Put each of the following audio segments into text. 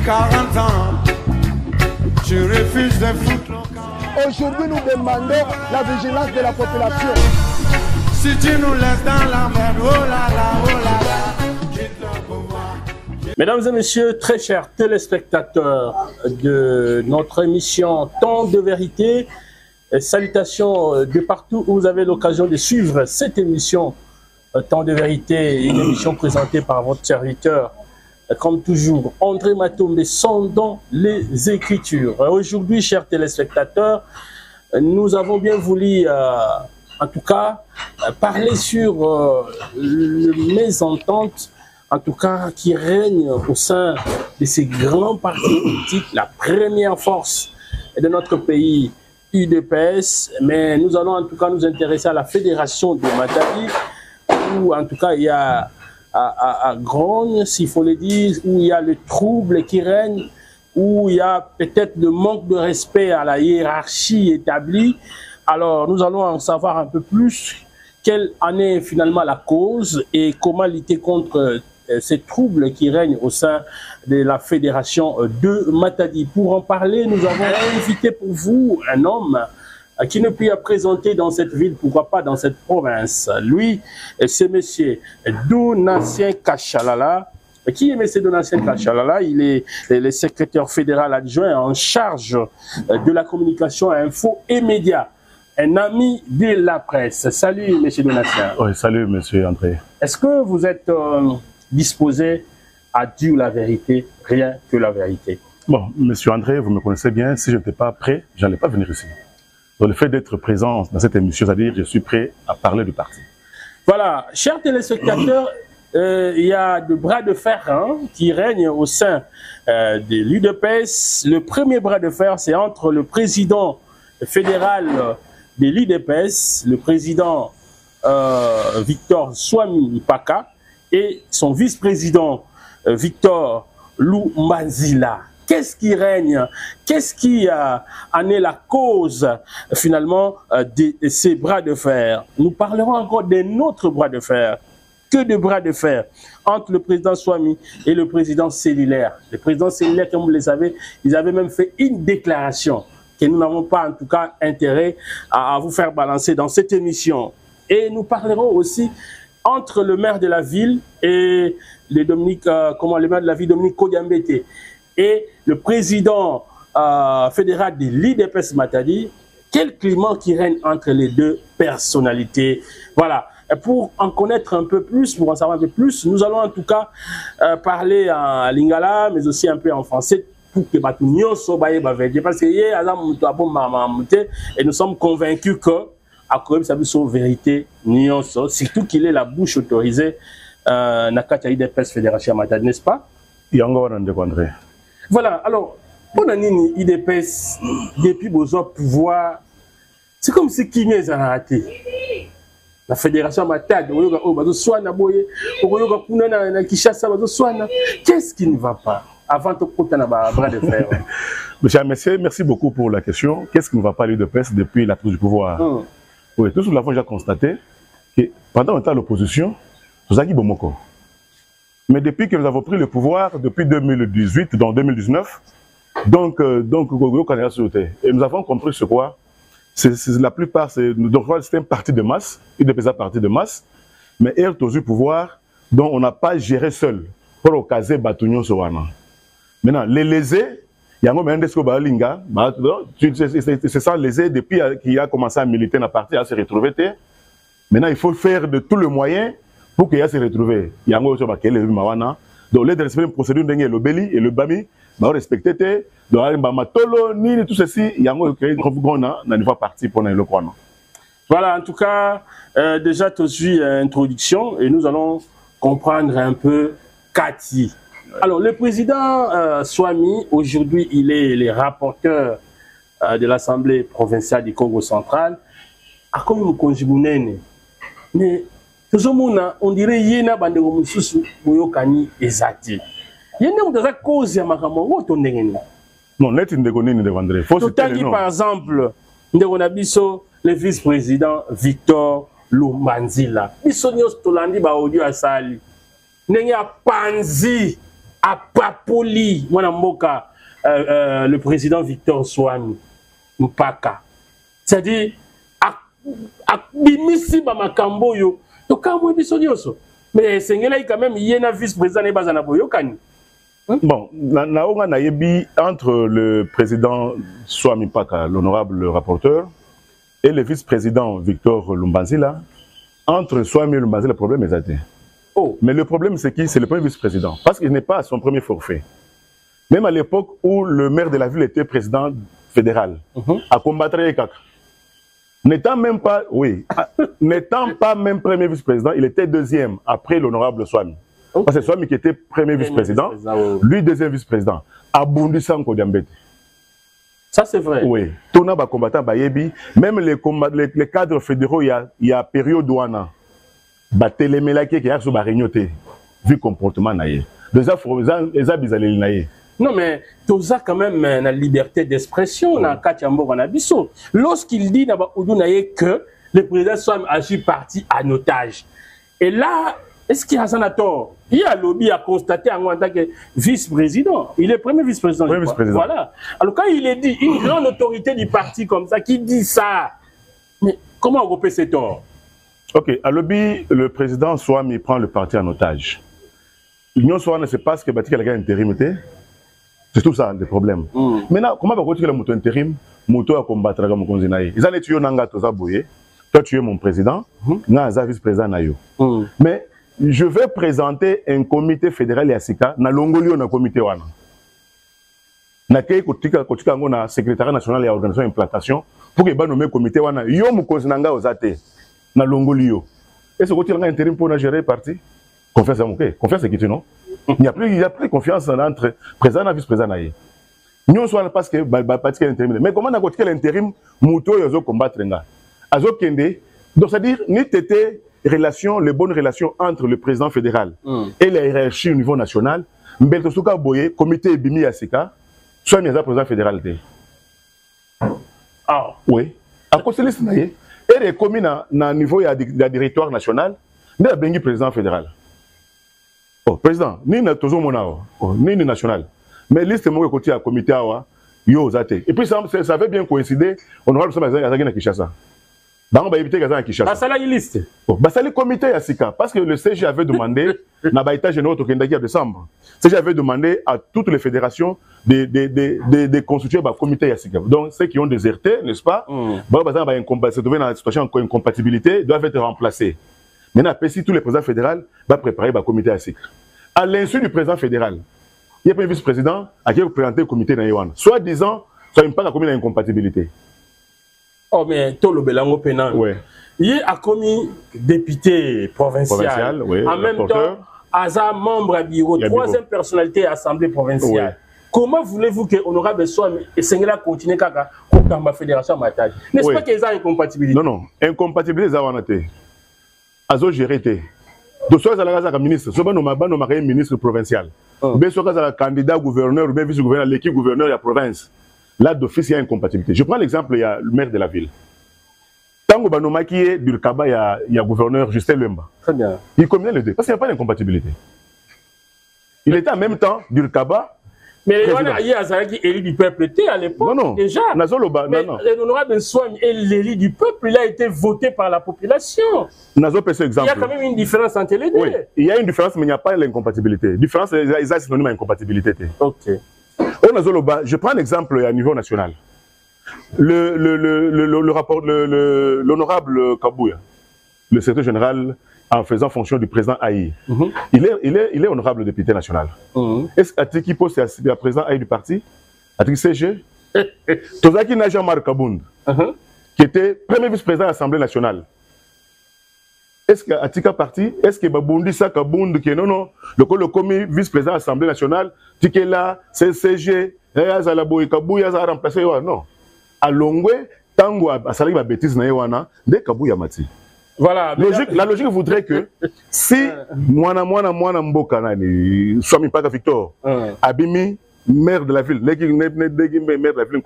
40 ans, tu refuses de foutre le camp. Aujourd'hui, nous demandons la vigilance de la population. Si tu nous laisses dans la merde, oh là là, oh là là, quitte le pouvoir. Mesdames et messieurs, très chers téléspectateurs de notre émission Temps de vérité, salutations de partout où vous avez l'occasion de suivre cette émission Temps de vérité, une émission présentée par votre serviteur, comme toujours, André Matombe, sondant les Écritures. Aujourd'hui, chers téléspectateurs, nous avons bien voulu, en tout cas, parler sur le mésentente, en tout cas, qui règne au sein de ces grands partis politiques, la première force de notre pays, UDPS, mais nous allons en tout cas nous intéresser à la Fédération de Matadi, où en tout cas il y a à Grogne, s'il faut le dire, où il y a le trouble qui règne, où il y a peut-être le manque de respect à la hiérarchie établie. Alors nous allons en savoir un peu plus, quelle en est finalement la cause et comment lutter contre ces troubles qui règnent au sein de la Fédération de Matadi. Pour en parler, nous avons invité pour vous un homme qui ne peut présenter dans cette ville, pourquoi pas dans cette province. Lui, c'est monsieur Donatien Kachalala. Qui est monsieur Donatien Kachalala? Il est le secrétaire fédéral adjoint en charge de la communication, info et médias. Un ami de la presse. Salut, monsieur Donatien. Oui, salut, monsieur André. Est-ce que vous êtes disposé à dire la vérité, rien que la vérité? Bon, monsieur André, vous me connaissez bien. Si je n'étais pas prêt, je n'allais pas venir ici. Donc, le fait d'être présent dans cette émission, c'est-à-dire je suis prêt à parler du parti. Voilà, chers téléspectateurs, il y a de bras de fer qui règnent au sein de l'UDPS. Le premier bras de fer, c'est entre le président fédéral de l'UDPS, le président Victor Swami Ipaka, et son vice-président Victor Loumanzila. Qu'est-ce qui règne? Qu'est-ce qui en est la cause finalement de ces bras de fer? Nous parlerons encore d'un autre bras de fer. Que de bras de fer entre le président Swami et le président Cellulaire. Le président Cellulaire, comme vous le savez, ils avaient même fait une déclaration que nous n'avons pas en tout cas intérêt à vous faire balancer dans cette émission. Et nous parlerons aussi entre le maire de la ville et le maire de la ville, Dominique Kodiambete, et le président fédéral de l'IDPS Matadi. Quel climat qui règne entre les deux personnalités? Voilà. Et pour en connaître un peu plus, pour en savoir un peu plus, nous allons en tout cas parler en lingala, mais aussi un peu en français, pour que Batunio soit parce que et nous sommes convaincus que à Kobe ça son vérité nyonso, surtout qu'il est la bouche autorisée Nakata IDPS Fédération Matadi, n'est-ce pas? Voilà, alors, pour Nini IDPS, depuis besoin de pouvoir, c'est comme si qui n'est raté. La Fédération Matadi, qu'est-ce qui ne va pas avant de prendre un bras de fer? Monsieur, merci beaucoup pour la question. Qu'est-ce qui ne va pas à l'UDPS depuis la prise du pouvoir? Oui, tout ce que nous avons déjà constaté, que pendant un temps l'opposition, nous avons dit Bomoko. Mais depuis que nous avons pris le pouvoir, depuis 2018, dans 2019, donc, et nous avons compris ce quoi. La plupart, c'est un parti de masse, il est un parti de masse, mais il est au pouvoir, dont on n'a pas géré seul pour occaser Batunion Sowana. Maintenant, les lésés, il y a un moment c'est ça lésé depuis qu'il a commencé à militer dans le parti, à se retrouver. Maintenant, il faut faire de tout le moyen pour qu'il se retrouve. Il y a un moment donc les une procédure de l'obéli et le bami, respecter tout ceci, il y a un parti pour le croire. Voilà, en tout cas, déjà tout de suite introduction et nous allons comprendre un peu Cathy. Alors, le président Swami, aujourd'hui, il est le rapporteur de l'Assemblée provinciale du Congo central. À quoi vous conjuguez? Mais on dirait qu'il y a des gens qui sont exacts. Il y a des causes qui sont non, net indégonné, par exemple, le vice-président Victor Loumanzila. Il y a audio à Sali. Il y a Panzi. à Papoli, le président Victor Swami Mpaka. C'est-à-dire, à Bimisi Bamakambo yo, to kamwe bisonyoso. Mais c'est quand même il y a un vice-président et bazana boyokani. Bon, entre le président Swami Mpaka, l'honorable rapporteur, et le vice-président Victor Lumbanzila, entre Swami et Lumbanzila, le problème est atteint. Oh. Mais le problème, c'est qui? C'est le premier vice-président. Parce qu'il n'est pas à son premier forfait. Même à l'époque où le maire de la ville était président fédéral, à combattre les CAC. N'étant même pas, n'étant pas même premier vice-président, il était deuxième après l'honorable Swami. Okay. Parce que Swami qui était premier vice-président, lui deuxième vice-président. Abundi Sanko Diambete. Ça c'est vrai. Oui. Tona ba combattant Bayebi, même les cadres fédéraux, il y a période douana. Ba télémélaké qui a sous ba réunion vu comportement naïe. Déjà les abizalé naïe. Non, mais tout ça, quand même, la liberté d'expression, lorsqu'il dit que le président Swami agit parti en otage. Et là, est-ce qu'il y a un tort? Il y a lobby à constater en tant que vice-président. Il est premier vice-président. Voilà. Alors, quand il est dit, une grande autorité du parti comme ça, qui dit ça, mais comment on repère ces torts? Ok, à lobby, le président Swami prend le parti en otage. L'Union Swami ne sait pas ce que Batika a intérimité. C'est tout ça le problème. Maintenant, comment va continuer le moto intérim? Moto à combattre la Mokonzinaï. Ils allaient tuer Nanga Toza Boye. Toi, tu es mon président. Naza vice-président Nayo. Mais je vais présenter un comité fédéral Yassika. Na Longolio na comité wana. Na kei kotika ngona secrétariat national et organisation implantation pour que ba nommer comité wana. Yo Mokonzinanga ozate na Longolio. Est-ce que tu as intérim pour gérer parti? Confiance à mon cœur. Confiance c'est qui tu non? Il n'y a plus confiance entre président et vice-président. Nous sommes parce que parti intérim. Mais comment on a côté l'intérim, Mouto et combattre nga. Azo Kende. Donc c'est-à-dire ni tété relation, les bonnes relations entre le président fédéral et la hiérarchie au niveau national. Mbelto Souka Boye, comité Bimi Asika, soit mis à président fédéral. Ah oui. À cause de liste naïe. Et les communes na niveau ya directoire national, n'a bengi président fédéral. Oh, président, ni na tozo monao, ni national. Mais liste mon côté à comité awa, yo zate. Et puis ça avait bien coïncidé, honorable Somme à Kinshasa. Bango ba éviter à Kinshasa. Ça la liste. Bah ça le comité à Sika parce que le CG avait demandé na ba état général au Kendaki en décembre. Le CG avait demandé à toutes les fédérations de constituer un comité à Sika. Donc ceux qui ont déserté, n'est-ce pas? Se trouver dans la situation d'incompatibilité doivent être remplacés. Maintenant, si tous les présidents fédéraux vont préparer un comité à Sika. À l'insu du président fédéral, il y a un vice-président à qui vous présentez le comité dans soit disant, soit il n'y a pas de comité d'incompatibilité. Oh, mais tout le Belango Pénan. Oui. Il a commis député provincial. Oui, en même temps, Aza membre à bureau, troisième personnalité à l'Assemblée provinciale. Oui. Comment voulez-vous que Honorable Swami et Sengela continue à faire la fédération à Matage? N'est-ce pas qu'ils ont incompatibilité? Non, incompatibilité, ça va être. Azo géré. Donc, soit la ministre, soit un ministre provincial, ou bien soit un candidat gouverneur, ou bien vice-gouverneur, l'équipe gouverneur de la province. Là, d'office, il y a incompatibilité. Je prends l'exemple, il y a le maire de la ville. Tango Banoma qui est du Kaba, il y a gouverneur Justin Lemba. Très bien. Il combine les deux, parce qu'il n'y a pas d'incompatibilité. Il était en même temps du Kaba. Mais il y a Azaraki élu du peuple à l'époque. Non, déjà. Mais l'honorable Swami est l'élu du peuple, il a été voté par la population. Il y a quand même une différence entre les deux. Oui, il y a une différence, mais il n'y a pas l'incompatibilité. La différence, c'est synonyme à incompatibilité. Ok. Je prends un exemple à niveau national. L'honorable Kabouya, le secrétaire général en faisant fonction du président Aïe, il est honorable député national. Est-ce qu'il pose le président Aïe du parti? Est-ce CG? Tozaki Naja-Mar Kabound, qui était premier vice-président de l'Assemblée nationale. Est-ce qu'Atika parti? Est-ce que Babundi Kabound, qui est non, le commis vice-président de l'Assemblée nationale, Tikela, CG, Yazalaboy Kabouya, a remplacé? Non. À Longwe, Tango a salé ma bêtise na Yewana, dès Kabouya Mati. Voilà. La logique voudrait que si Mwana Mboka nani Swami Mpaka Victor Abimi, maire de la ville, maire de la ville,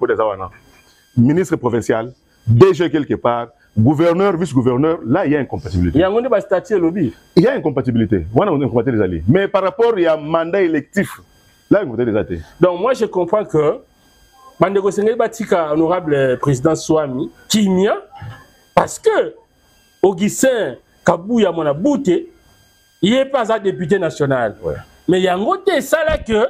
ministre provincial, DG quelque part, gouverneur, vice-gouverneur, là, il y a incompatibilité. Il y a un statut lobby. Il y a incompatibilité. On a incompatibilité des alliés. Mais par rapport, il y a un mandat électif. Là, il y a incompatibilité des alliés. Donc, moi, je comprends que Mandeko Senghel Batika, honorable président Swami, Kimia, parce que Augustin Kabouya Monabouté, il n'est pas un député national. Ouais. Mais il y a un côté, ça là que,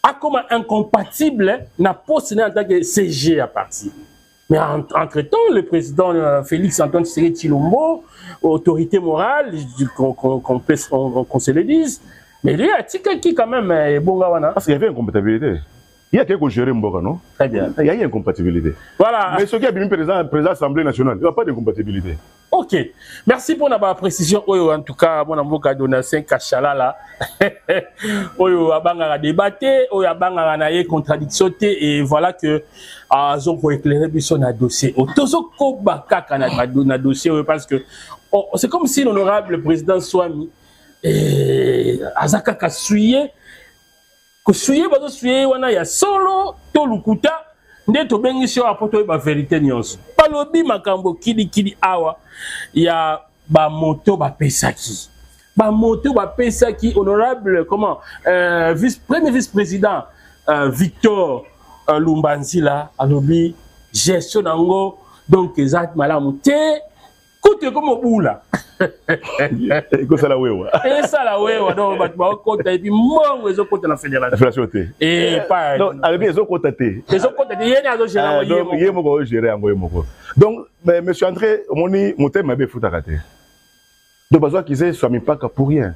a comme incompatible, n'a pas en tant que CG à partir. Mais entre-temps, le président Félix Antoine Tshisekedi Tshilombo, autorité morale, qu'on se le dise, mais lui, a dit qui quand même est bon gars. Parce qu'il y avait une incompatibilité. Il y a quelqu'un qui gère Mboka, non? Très bien. Il y a une incompatibilité. Voilà. Mais ce qui a bien président de l'Assemblée nationale, il n'y a pas d'incompatibilité. Ok. Merci pour la précision. En tout cas, mon avocat Donatien Kachalala. Oyo abanga débatté, oyo abanga na contradiction et voilà que ont pour éclairer sur un dossier. Otozo ko bakaka na dossier parce que c'est comme si l'honorable président Swami azaka kasuyé bazo suyé wana ya solo to lukuta nde to bengi sio apoto ba vérité nyonso. Palobi makambo kidi awa ya ba moto ba pesaki. Ba moto ba pesaki honorable comment premier vice-président Victor Lumbanzila alobi gestion nango donc exact malamu te kote comme obula. Iko sala wewa. Et ça la wewa donc ba kota et puis mongo ezo kota na fédération. Et pas non, alors bien ezo kota te. Ezo kota te yene azo gérer ngo yemo ko gérer ngo yemo. Donc monsieur André moni motema be futaka te. Donc besoin qu'ils aient Swami Paka pour rien.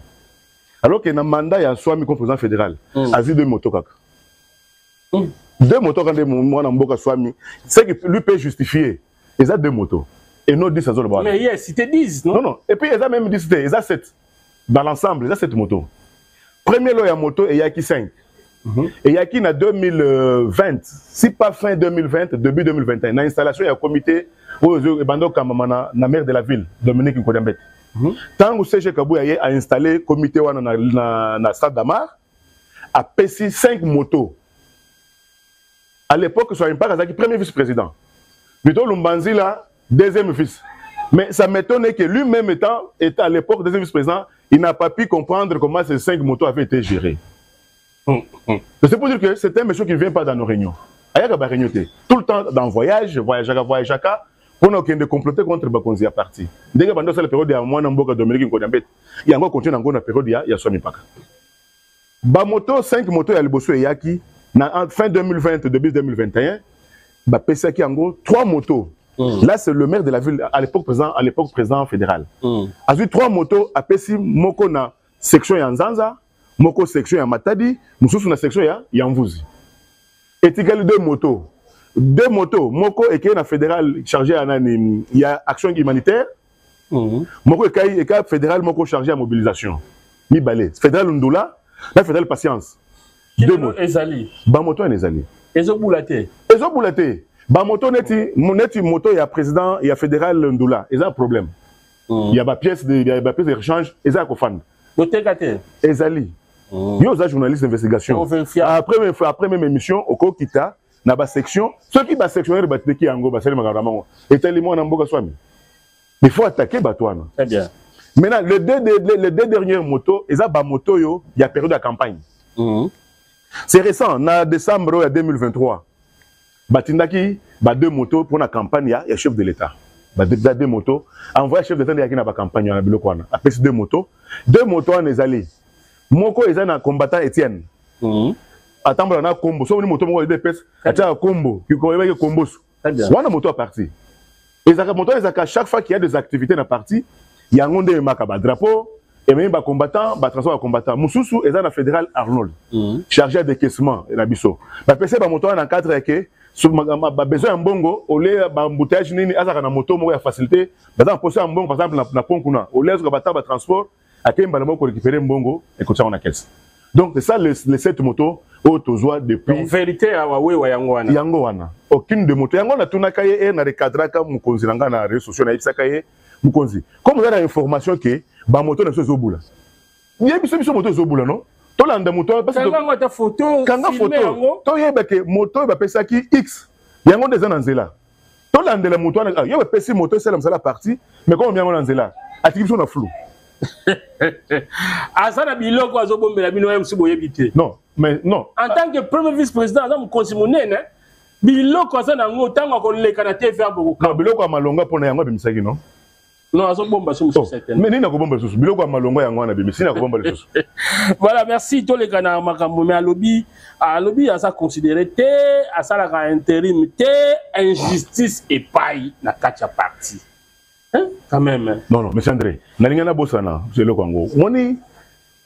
Alors qu'il y a un mandat il y a Swami comme président fédéral. A vu deux motos kaka. Deux motos quand moi dans Mboka Swami, c'est que lui peut justifier. Ils ont deux motos. Et non 10 à zone. Mais yes, c'était 10, non? Non. Et puis ils ont même 10, ils ont 7. Dans l'ensemble, ils ont 7 motos. Premier lot, il y a moto et il y a qui 5. Et il y a qui en 2020, si pas fin 2020, début 2021, dans l'installation, il y a un comité où il y a la maire de la ville, Dominique Nkodambet. Tant que CG Kabouya a installé le comité dans le stade d'Amar, a payé 5 motos. À l'époque, soit pas le premier vice-président. Plutôt Lumbanzila, deuxième fils. Mais ça m'étonne que lui-même étant à l'époque deuxième vice-président, il n'a pas pu comprendre comment ces 5 motos avaient été gérées. C'est pour dire que c'est un monsieur qui ne vient pas dans nos réunions. Tout le temps dans voyage, voyage, on a de comploter contre Bakonzi à partir. Dès que pendant cette période, il y a moins de Dominique Nkodambet. Il y a encore continué dans la période, il y a Swami Paka. Bamoto, 5 motos, il y a le Bosso et Yaki. En fin 2020, début 2021, bah PSaki en gros 3 motos. Là, c'est le maire de la ville, à l'époque président fédéral. A vu 3 motos, à Pessi, Moko na section Yanzanza, Moko section ya Matadi, Moussous na section ya Yanvuzi. Et il y a 2 motos. 2 motos, Moko et qui est fédéral chargé à il y a action humanitaire. Moko et fédéral, Moko chargé à mobilisation. Mi balé. Fédéral Ndula, la fédéral patience. 2 motos. Ezali. Bamoto et Ezali. Ezo boulaté. Ezo boulaté. Bamoto neti moto il y a président, il y a fédéral Ndula. Il y a un problème. Il y a des pièces d'échange, il y a un cofand. Botekate. Ezali. Il y a un journaliste d'investigation. Après même émission, au Kokita, dans la section, ceux qui sont sectionnaires, qui sont et tellement en Mboka Swami. Il faut attaquer Batouana. Très bien. Maintenant, les deux dernières motos, il y a moto, il y a période de campagne. C'est récent, en décembre 2023. Batindaki, 2 motos pour la campagne, il y a chef de l'État. 2 motos. Envoyé chef de l'État qui n'a pas campagne, il y a après 2 motos. 2 motos en Ezali. Moko est un combattant Étienne. Attends, on a combo. Si on a une moto, on a des pièces. Il y a un combo. Il y a un combo. On a une moto à partir. Et chaque fois qu'il y a des activités dans la partie, il y a un drapeau. Et même les combattants, les transports combattants. Moussoussou est un fédéral Arnold, chargé de décaissement. Il y a un PC qui est en 4 et besoin de bongo, au lieu d'embouteillage, il y a une moto qui a facilité. Par exemple, na Ponkuna, au lieu de transport, il y a un récupérer un bongo et continuer en caisse. Donc, c'est ça les 7 motos au Tozoa depuis. En vérité, il y a Yangoana. Aucune de motos. Yangoana, tout n'a qu'à y avoir des cadres qui sont dans les réseaux sociaux. Comme vous avez l'information que les motos ne sont pas au bout. Il y a des motos au bout, non? Tout le monde parce que quand tu as photo, quand tu as photo, tu as moto X. Il y a des gens dans là. Tout l'andela moto, il y a un PC moto, c'est la partie, mais quand on vient en là, attribution a flou. Asana biloko azobombela bino ya msibo yebite. Non, mais non. En tant que premier vice-président, on consimonene, biloko asana ngo tango ko leka na TV aboko. Non, biloko amalonga pona yango bimisaki non. Non, azobomba sur monsieur certain. Mais nina ko bomba susu, biloko amalonga yango na bimisi na ko bomba susu. Voilà, merci to leka na makambo mais alobi asa considéré te asala ka intérim te injustice et paille na kacha parti. Hein? Quand même. Non, mais André, Nalingana Bossana, c'est le Congo. On est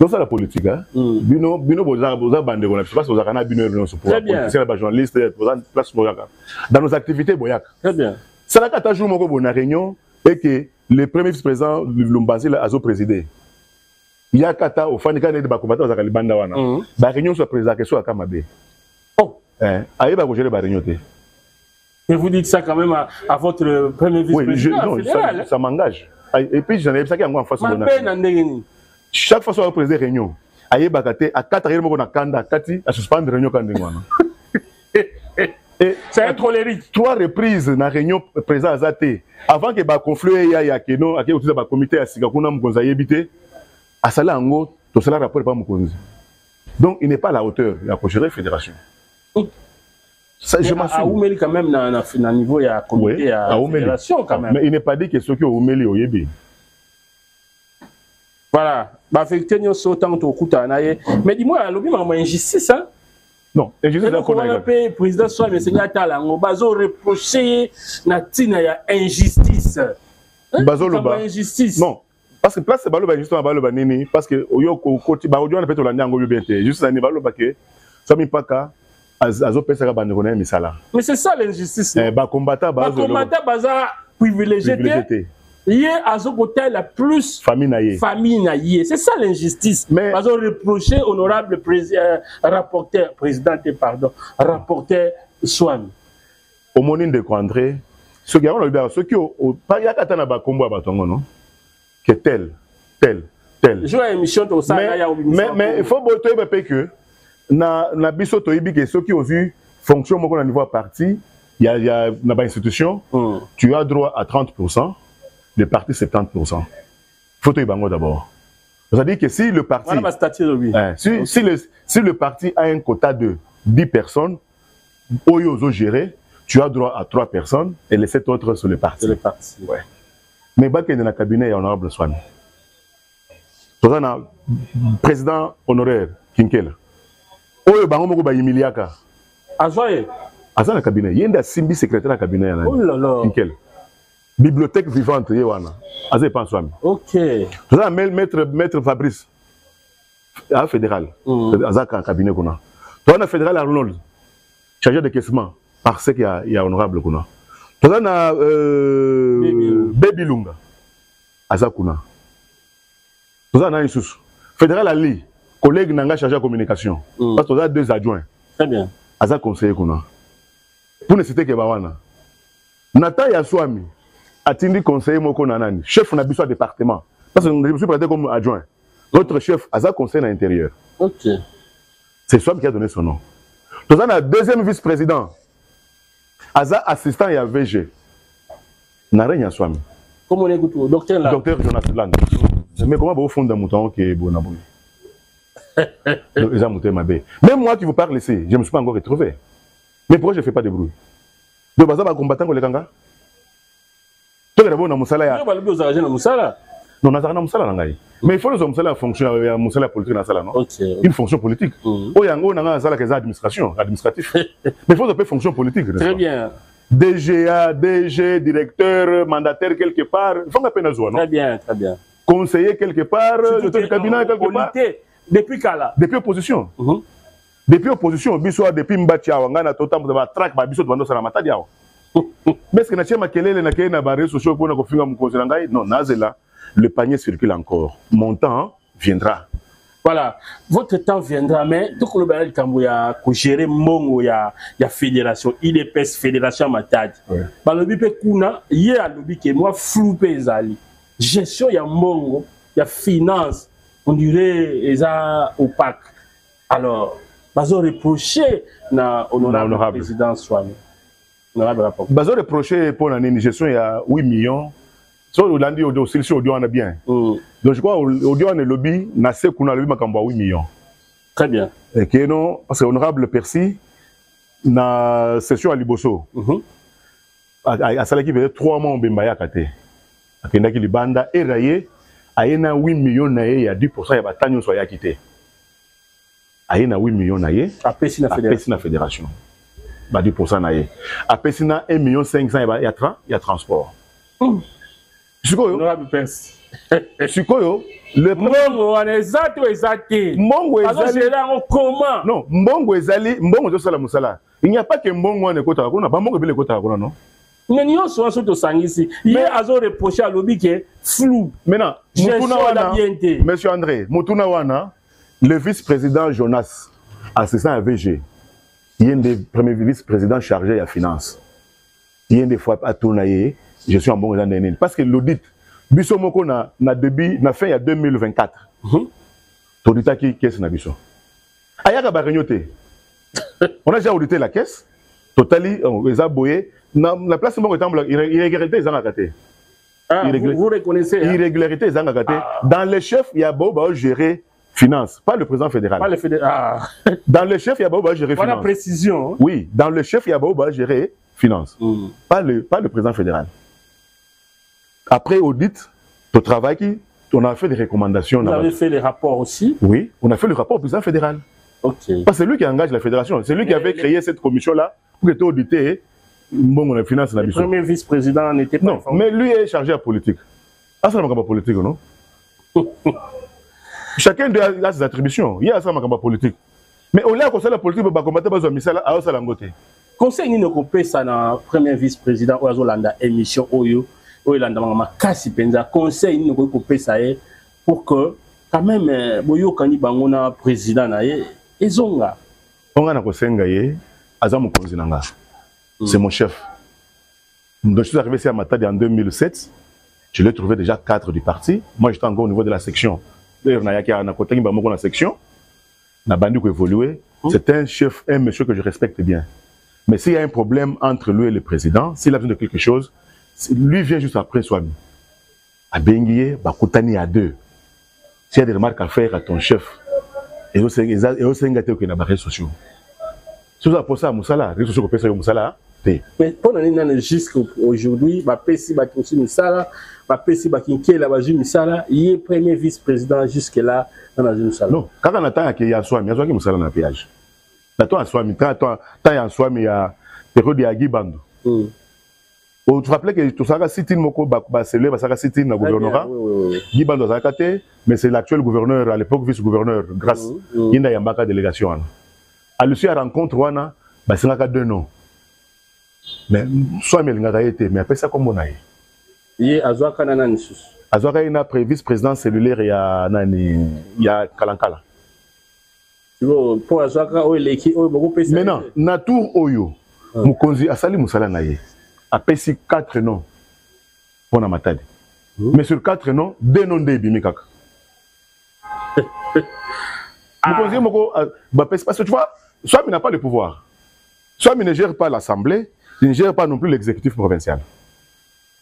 dans la politique. Bino Boza Bande, je ne sais pas si vous avez un bino pour la journaliste, dans nos activités, Boyak. Très bien. C'est la cata jour mon la réunion et que le premier vice-président de Lumbazil a présidé. Il y a kata au Fanika de Bakomata dans la Bandawana. La réunion soit présidée soit à Kamabe. Oh, aïe, va gérer la réunion. Et vous dites ça quand même à votre premier vice-président. Oui, non, ça m'engage. Et puis, j'en ai ça qui est en face de la chaque fois que je préside réunion, aïe bakate à 4 heures mon kanda kati à suspendre réunion quand ngwana. Et c'est un colérique. 3 reprises na réunion président Azate avant que ba conflit ya keno ake utiliser ba comité ya Singapore mkonza yebité à sala ngo to sala rapport pas mkonzi. Donc il n'est pas à la hauteur de la prochaine fédération. Ça, je m'assure. À Oumeli quand même na niveau ya comité à fédération quand même. Mais il n'est pas dit que ceux qui ont Oumeli au Yebi. Voilà. Bah affecter nous autant au kuta naye. Mais dis-moi lobby maman injustice hein. Non, injustice là qu'on a. Le président soit mais seigneur Tala ngo bazo reprocher na tina ya injustice. Bazo loba. Injustice. Non. Parce que place baloba justement baloba nini parce que oyo koti ba odio na peto la nyango yo bete. Juste ça ni baloba que ça mi paka azo pesa ba ndeko na misala. Mais c'est ça l'injustice. Ba combattant baza privilégié. Yé azo côté la plus famille naïe. C'est ça l'injustice. Mais bazo reprocher honorable rapporteur Swami. Au moment de André, ceux qui ont le ceux qui ont pas y a katana ba kombo ba tongo non que tel. Jouer émission to ça mais il faut boto que na biso to ibi que ceux qui ont vu fonction au niveau parti, il y a na ba institution, tu as droit à 30%, le parti 70%. Faut to ibango d'abord. C'est-à-dire que si le parti si le parti a un quota de 10 personnes, oyo gérer, tu as droit à 3 personnes et les 7 autres sur le parti. Ouais. Mais bah dans le cabinet, il y a honorable Swan. Toi, on a président honoraire Kinkel. Oyo bango moko ba Emiliaka. Azoye. Asa na cabinet, yenda simbi secrétaire na cabinet yana. Oh là là. Kinkel. Bibliothèque vivante yewana. Asa pas Swami. OK. Toi on a maître Fabrice. À fédéral. Asa ka cabinet kuna. Toi on a fédéral Arnold. Chargé de caissement parce qu'il y a honorable kuna. Toi on a Baby Lunga. Asa kuna. Toi on a Isusu. Fédéral Ali. Collègue Nanga chargé de communication. Parce qu'on a 2 adjoints. Très bien. Aza conseiller kuna. Pour ne citer que Bawana. Nata Yaswami atindi conseiller moko nanani. Chef na biso département. Parce que je me suis prêté comme adjoint. Notre chef Aza conseiller à l'intérieur. OK. C'est Swami qui a donné son nom. Nous avons un deuxième vice-président. Aza assistant et VG. N'a rien Swami. Comment on écoute le docteur là? Docteur Jonas Land. Mais comment vous fondez un mouton qui est bon à bouillir? Même moi qui vous parle ici, je ne me suis pas encore retrouvé. Mais pourquoi je ne fais pas de bruit? De base, je combattant les Kanga. Tu es d'abord dans Moussala. Non, on a un Moussala. Mais il faut que Moussala fonctionne avec un Moussala politique dans la salle. Une fonction politique. Il y a un salle qui est administratif. Mais il faut que fonction politique. Très bien. DGA, DG, directeur, mandataire quelque part. Il faut qu'on appelle un Très bien, très bien. Conseiller quelque part, le cabinet quelque part. Depuis Kala. Depuis opposition. Depuis opposition, biso depuis Mbatia wangana tota mutaba track ba biso twando sana matadi yao. Mais ce que na chema kelele na kena ba réseaux sociaux pour na kofinga mukonzi ngai non nazela le panier circule encore. Mon temps viendra. Voilà, votre temps viendra mais tout le bal kambo ya ko gérer mbongo ya fédération, IDPS fédération matadi. Ba lobi pe kuna ye a lobi ke moi flou pe ezali. Gestion ya mbongo, ya finance on dirait eza opaque. Alors, bazo reprocher na honorable président Swami. Bazo reproché pour une gestion il y a 8 millions. So on a dit au solution on a bien. Donc je crois au on est lobby na se kuna lobby makamba 8 millions. Très bien. Et que non parce que honorable Percy na session à Liboso. A salaki veut 3 mois mbemba ya kate. Akenda ki libanda eraye ayena 8 millions na ye ya 10% ya batanyo so ya kité. Ayena 8 millions na ye apesi na fédération. Ba 10% na ye. Apesi na 1,5 million ya transport. Sikoyo honorable Percy. Sikoyo le mbongo wana exact exact. Mbongo ezali comment? Non, mbongo ezali mbongo to sala musala. Il n'y a pas que mbongo wana kota kuna ba mbongo bele kota kuna non. Mais nous sommes sur Sangisi. Il a reproché à l'objet qui est flou. Maintenant, Monsieur André, Moutouna Wana, le vice-président Jonas, assistant à VG, il y a un des premiers vice-présidents chargés de la finance. Il y a un des fois à tourner, je suis en bon exemple. Parce que l'audit, Bissomoko na début, na fin il y a 2024. L'audit qui caisse na Bisso. Ayaka Barignoté. On a déjà audité la caisse. Totali, les aboyés. La place de irrégularité, ils ont gâté. Vous reconnaissez irrégularité, ils ont gâté. Dans les chefs, il y a Boba gérer finance, pas le président fédéral. Pas le fédéral. Dans les chefs, il y a Boba gérer finance. Voilà précision. Hein? Oui, dans le chef, il y a Boba gérer finance. Pas le président fédéral. Après audit, au travail, on a fait des recommandations. Vous avez fait les rapports aussi? Oui, on a fait le rapport au président fédéral. Ok. Parce que c'est lui qui engage la fédération. C'est lui qui avait créé cette commission-là pour que tu audité. Bon, on a finance la le premier vice-président n'était pas. Non, mais lui est chargé à politique. Ah, ça n'a pas politique, non? Chacun a ses attributions. Il y a ça, ma politique. Mais au lieu de la politique, on va combattre les misala à Osalangote. Conseil ni ne peut ça dans premier vice-président ou Azolanda émission Oyo, Oyolanda mama kasi penza. Conseil ni ne peut ça pour que quand même Boyo Kani Bangona président na ye ezonga. On a na kosenga ye azamu konzinanga. C'est mon chef. Donc, je suis arrivé ici à Matadi en 2007. Je l'ai trouvé déjà cadre du parti. Moi, j'étais encore au niveau de la section. D'ailleurs, il y a une section. C'est un chef, un monsieur que je respecte bien. Mais s'il y a un problème entre lui et le président, s'il a besoin de quelque chose, lui vient juste après Swami. À Benguié, Bakutani à deux. S'il y a des remarques à faire à ton chef, et aussi, il y a des réseaux sociaux. Si vous avez posé à Moussala, les réseaux sociaux que vous Moussala, mais pendant l'année jusqu'à aujourd'hui, Bapesi Bakinsi Moussala, Bapesi Bakinkela Baju Moussala, il est premier vice-président jusque-là dans la Moussala. Non, quand on attend qu'il y a Swami, il y a Moussala dans le péage. Là, toi, Swami, quand il y a Swami, il y a période de Gibando. Tu te rappelles que tout ça, si tu as célébré, parce que si tu as un gouvernement, Gibando a été, mais c'est l'actuel gouverneur, à l'époque vice-gouverneur, grâce à Yambaka délégation. À l'issue de la rencontre, c'est un 2 noms. Mais soit mais mais après ça comme on a eu Azwaka nananisus Azwaka ina vice-président cellulaire il y a Kalankala. Tu vois pour Azwaka o eleki o beaucoup pesa. Maintenant na tour oyo mukonzi asali musala na ye apesi 4 noms pour na Matadi. Mais sur 4 noms 2 noms de bimikaka. Mukonzi moko parce que tu vois soit il n'a pas le pouvoir. Soit il ne gère pas l'Assemblée, il ne gère pas non plus l'exécutif provincial.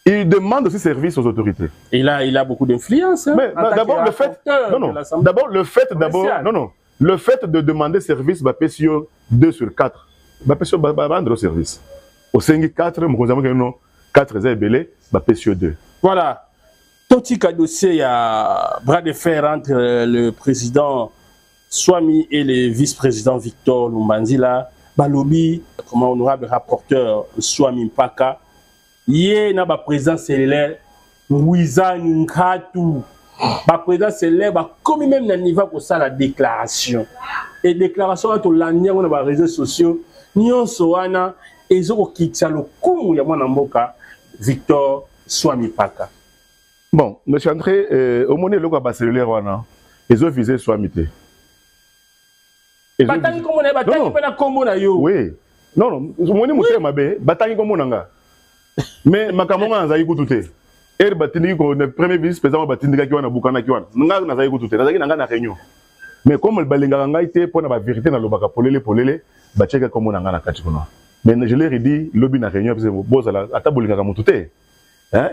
Il demande aussi service aux autorités. Il a beaucoup d'influence. Hein, mais d'abord le fait, le fait de demander service, PSO 2 sur 4, PSO va rendre service. Au 5 4, nous avons 4 ébélés, PSO 2. Voilà. Toti dossier, il y a bras de fer entre le président Swami et le vice-président Victor Lumbanzila. Balobi, comme honorable rapporteur Swami Mpaka, yé na ba président cellulaire Wiza Nkatu. Ba président cellulaire ba comme même na niveau pour ça la déclaration. Et déclaration entre l'année on a ba réseaux sociaux, nyonso wana ezoko kitsa lo kumu ya mwana mboka Victor Swami Mpaka. Bon, monsieur André, au moment où ba cellulaire wana, ezo viser Swami te. Batangi comme on est batangi pena combo na yo. Oui. Non, moni muté mabe, batangi comme nanga. Mais makamonga nzai kutute. Batindi ko le premier vice-président batindi ki wana bukana ki wana. Nga na zai kutute, na zaki nanga na réunion. Mais comme le balinga ngai te pona ba vérité na lobaka polele ba cheka comme nanga na kati kono. Mais je leur ai dit, lobby na réunion, parce que boss à table il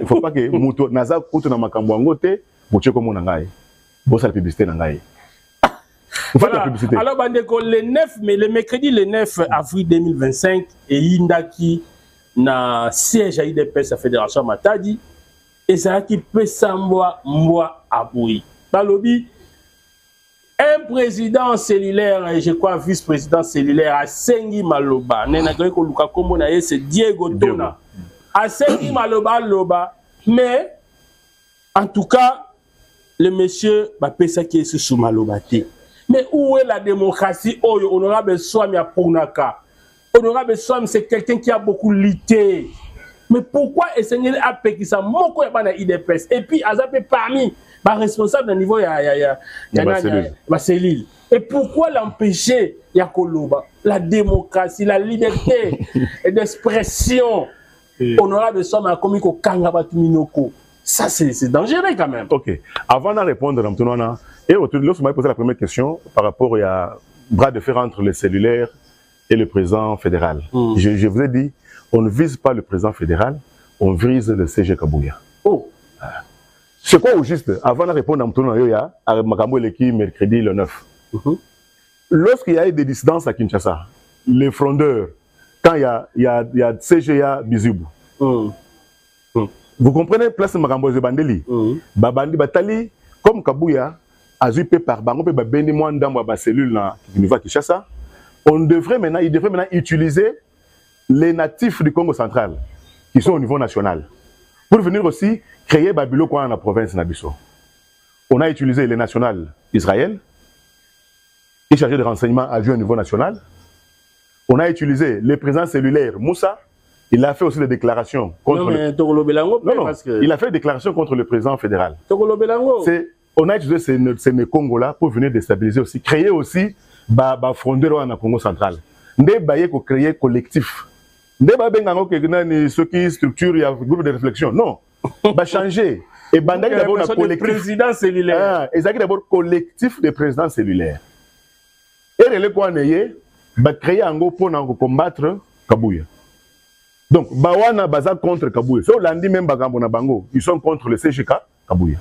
ne faut pas que muto naza kutu na makambo ngote boche comme nangai. Boss la publicité nangai. Voilà. Alors bandeko le 9 mais le mercredi le 9 avril 2025 et Indaki na siège à IDPS la Fédération Matadi et ça qui peut sambwa moi aboui. Balobi un président cellulaire, je crois vice-président cellulaire, à Sengi Maloba. C'est Diego Tona. À Sengi Maloba, Loba. Mais, en tout cas, le monsieur va penser qu'il est sous Maloba. Mais où est la démocratie? Oh, honorable Swami à Pounaka. Honorable Swami, c'est quelqu'un qui a beaucoup lutté. Mais pourquoi essayer à péquer ça? Mon quoi est IDPS. Et puis, à zapper parmi. Responsable d'un niveau, il y a cellule. Et pourquoi l'empêcher? Il y a la démocratie, la liberté d'expression. Honorable Somme a commis au Kangabatu Minoko. Ça, c'est dangereux quand même. Ok. Avant de répondre, et lorsque vous posé la première question par rapport à bras de fer entre le cellulaire et le président fédéral, je vous ai dit, on ne vise pas le président fédéral, on vise le CG Kabouya. Oh. C'est quoi au juste? Avant de répondre à Mtono Yoya, à Makambo Leki, mercredi le 9. Lorsqu'il y a eu des dissidences à Kinshasa, les frondeurs, quand il y a CGA Bizubou, vous comprenez, place Makambo Zebandeli, Babandi Batali, comme Kabouya, Azupé par Bango, Bendi Mwandamba, ba cellule na Kinshasa, il devrait maintenant utiliser les natifs du Congo central, qui sont au niveau national, pour venir aussi créer Babilo dans la province Nabiso. On a utilisé les nationales Israël, qui est chargé de renseignement à au niveau national. On a utilisé les présidents cellulaires Moussa. Il a fait aussi des déclarations contre il a fait des déclarations contre le président fédéral. On a utilisé ces Congolais pour venir déstabiliser aussi, créer aussi frondeur en Congo central. Nous avons créé collectif. Nous avons créé ceux qui structurent un groupe de réflexion. Non. Va changer. Et Bandaki d'abord un collectif. Président cellulaire. Et ça d'abord collectif de présidents cellulaires. Et le quoi n'ayez, va créer un groupe pour combattre Kabouya. Donc, Bawana baza contre Kabouya. So lundi même Bagambo na Bango, ils sont contre le CGK Kabouya.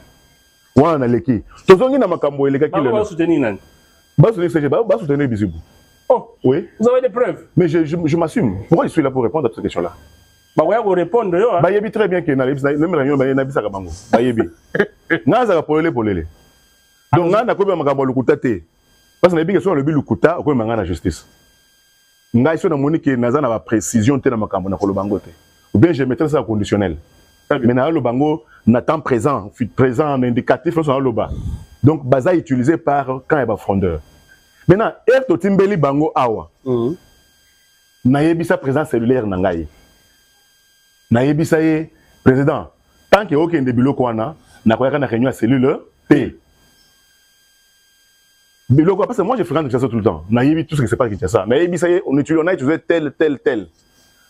Wana leki. Tozongi na makambo eleka ki le. Ba soutenir nan. Ba soutenir CGK, ba soutenir Bizubou. Oh. Oui. Vous avez des preuves? Mais je m'assume. Pourquoi je suis là pour répondre à cette question-là? Bah ouais, vous répondre yo. Bah yebi très bien que na même réunion ba na bisa ka bango. Bah yebi. Ngaza ka polele. Donc ngana ko be makambo lukuta te. Parce que na yebi que sur le bi lukuta ko manga na justice. Ngai so na monique naza na ba précision te na makambo na ko bango te. Ou bien je mettrai ça conditionnel. Mais na le bango na temps présent en indicatif sur le bas. Donc baza utilisé par quand il y a frondeur. Maintenant, erto timbeli bango awa. Na yebi sa présence cellulaire na ngai. Na yebisa ye président tant que aucun de biloko wana na koyaka na réunion à cellule P. Biloko parce que moi je fréquente Kinshasa tout le temps. Na yebi tout ce qui se passe à Kinshasa. Na yebisa ye on a utilisé tel.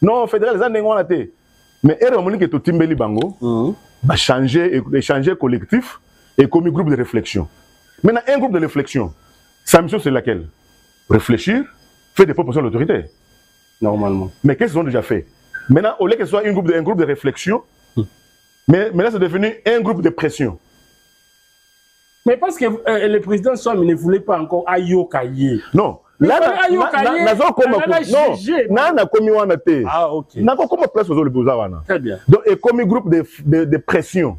Non, fédéral les andengwa na té. Mais ere monique to timbeli bango va changer collectif et comme groupe de réflexion. Maintenant un groupe de réflexion, sa mission c'est laquelle? Réfléchir, faire des propositions à l'autorité. Normalement. Mais qu'est-ce qu'ils ont déjà fait? Maintenant, au lieu que ce soit un groupe de réflexion, mais maintenant c'est devenu un groupe de pression. Mais parce que le président Swami ne voulait pas encore Ayokaye. Non. Là, ah, ok. Très bien. Donc, et comme groupe de pression.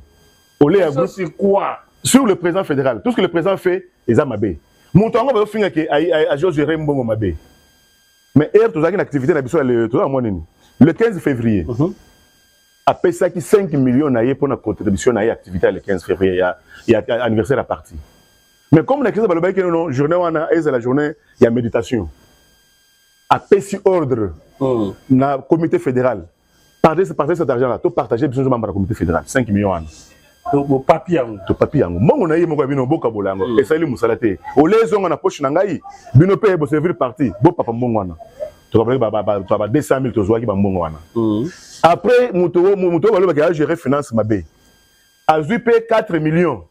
Ça, c'est quoi? Sur le président fédéral. Tout ce que le président fait, ils ont mabé. Montango va finir à gérer Mbongo mabé. Mais hier, tu as une activité le 15 février. À Pessaki 5 millions naïe pour notre contribution à l'activité le 15 février. Il y a anniversaire à partie. Mais comme la crise de la journée, c'est la journée, il y a méditation. À Pessi ordre, dans le comité fédéral, partager cet argent-là, tout partager besoin de le comité fédéral, 5 millions. Donc, papier. To papier. Mon naïe, mon gabino, boka bolango. Et ça, il moussalate. Au les on a poche nangaï, bino paye pour servir parti, bo papa mbongwana. Tu vas 200 000 to zoaki ba mbongwana. Après, Mouto va gérer finance mabé. A zuipé 4 millions.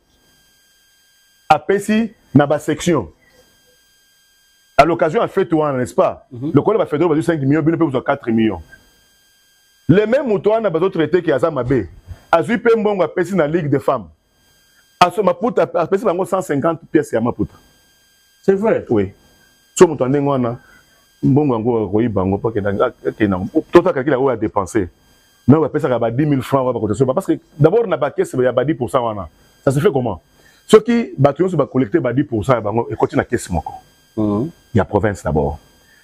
A Pessi, na ba section. À l'occasion, a fait tout, n'est-ce pas? Le collègue a fait 5 millions, il peut 4 millions. Les mêmes moutons a besoin de traiter qui a Zamabé. A vu Pembongo a payé dans la Ligue des femmes. A ce Maputa a payé 150 pièces à Maputa. C'est vrai? Oui. Ce mouton a Mbongo a Roy Bango, pas que tout à qu'il a dépensé. Non, on va payer ça à 10 000 francs. Parce que d'abord, on a pas caisse, il y a 10%. Ça se fait comment? Ceux qui va collecter 10% et continuent à caisse. Il y a province d'abord.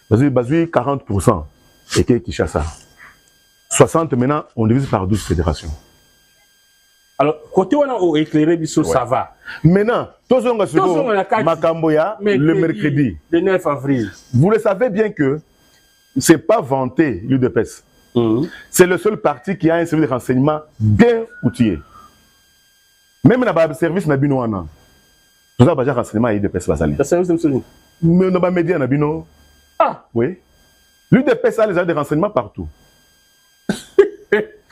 Vas-y, 40%. Et qui chasse ça? 60 maintenant, on divise par 12 fédérations. Alors, côté où on a éclairé, ça va. Maintenant, tous on a Makamboya le mercredi. Le 9 avril. Vous le savez bien que ce n'est pas vanté l'UDPS. C'est le seul parti qui a un service de renseignement bien outillé. Même dans le service Nabinoana. Tout ça, il y a un renseignement à l'UDPS. Le service de M. Mais dans les médias Nabino. Ah! Oui. L'UDPS a les agents de renseignement partout.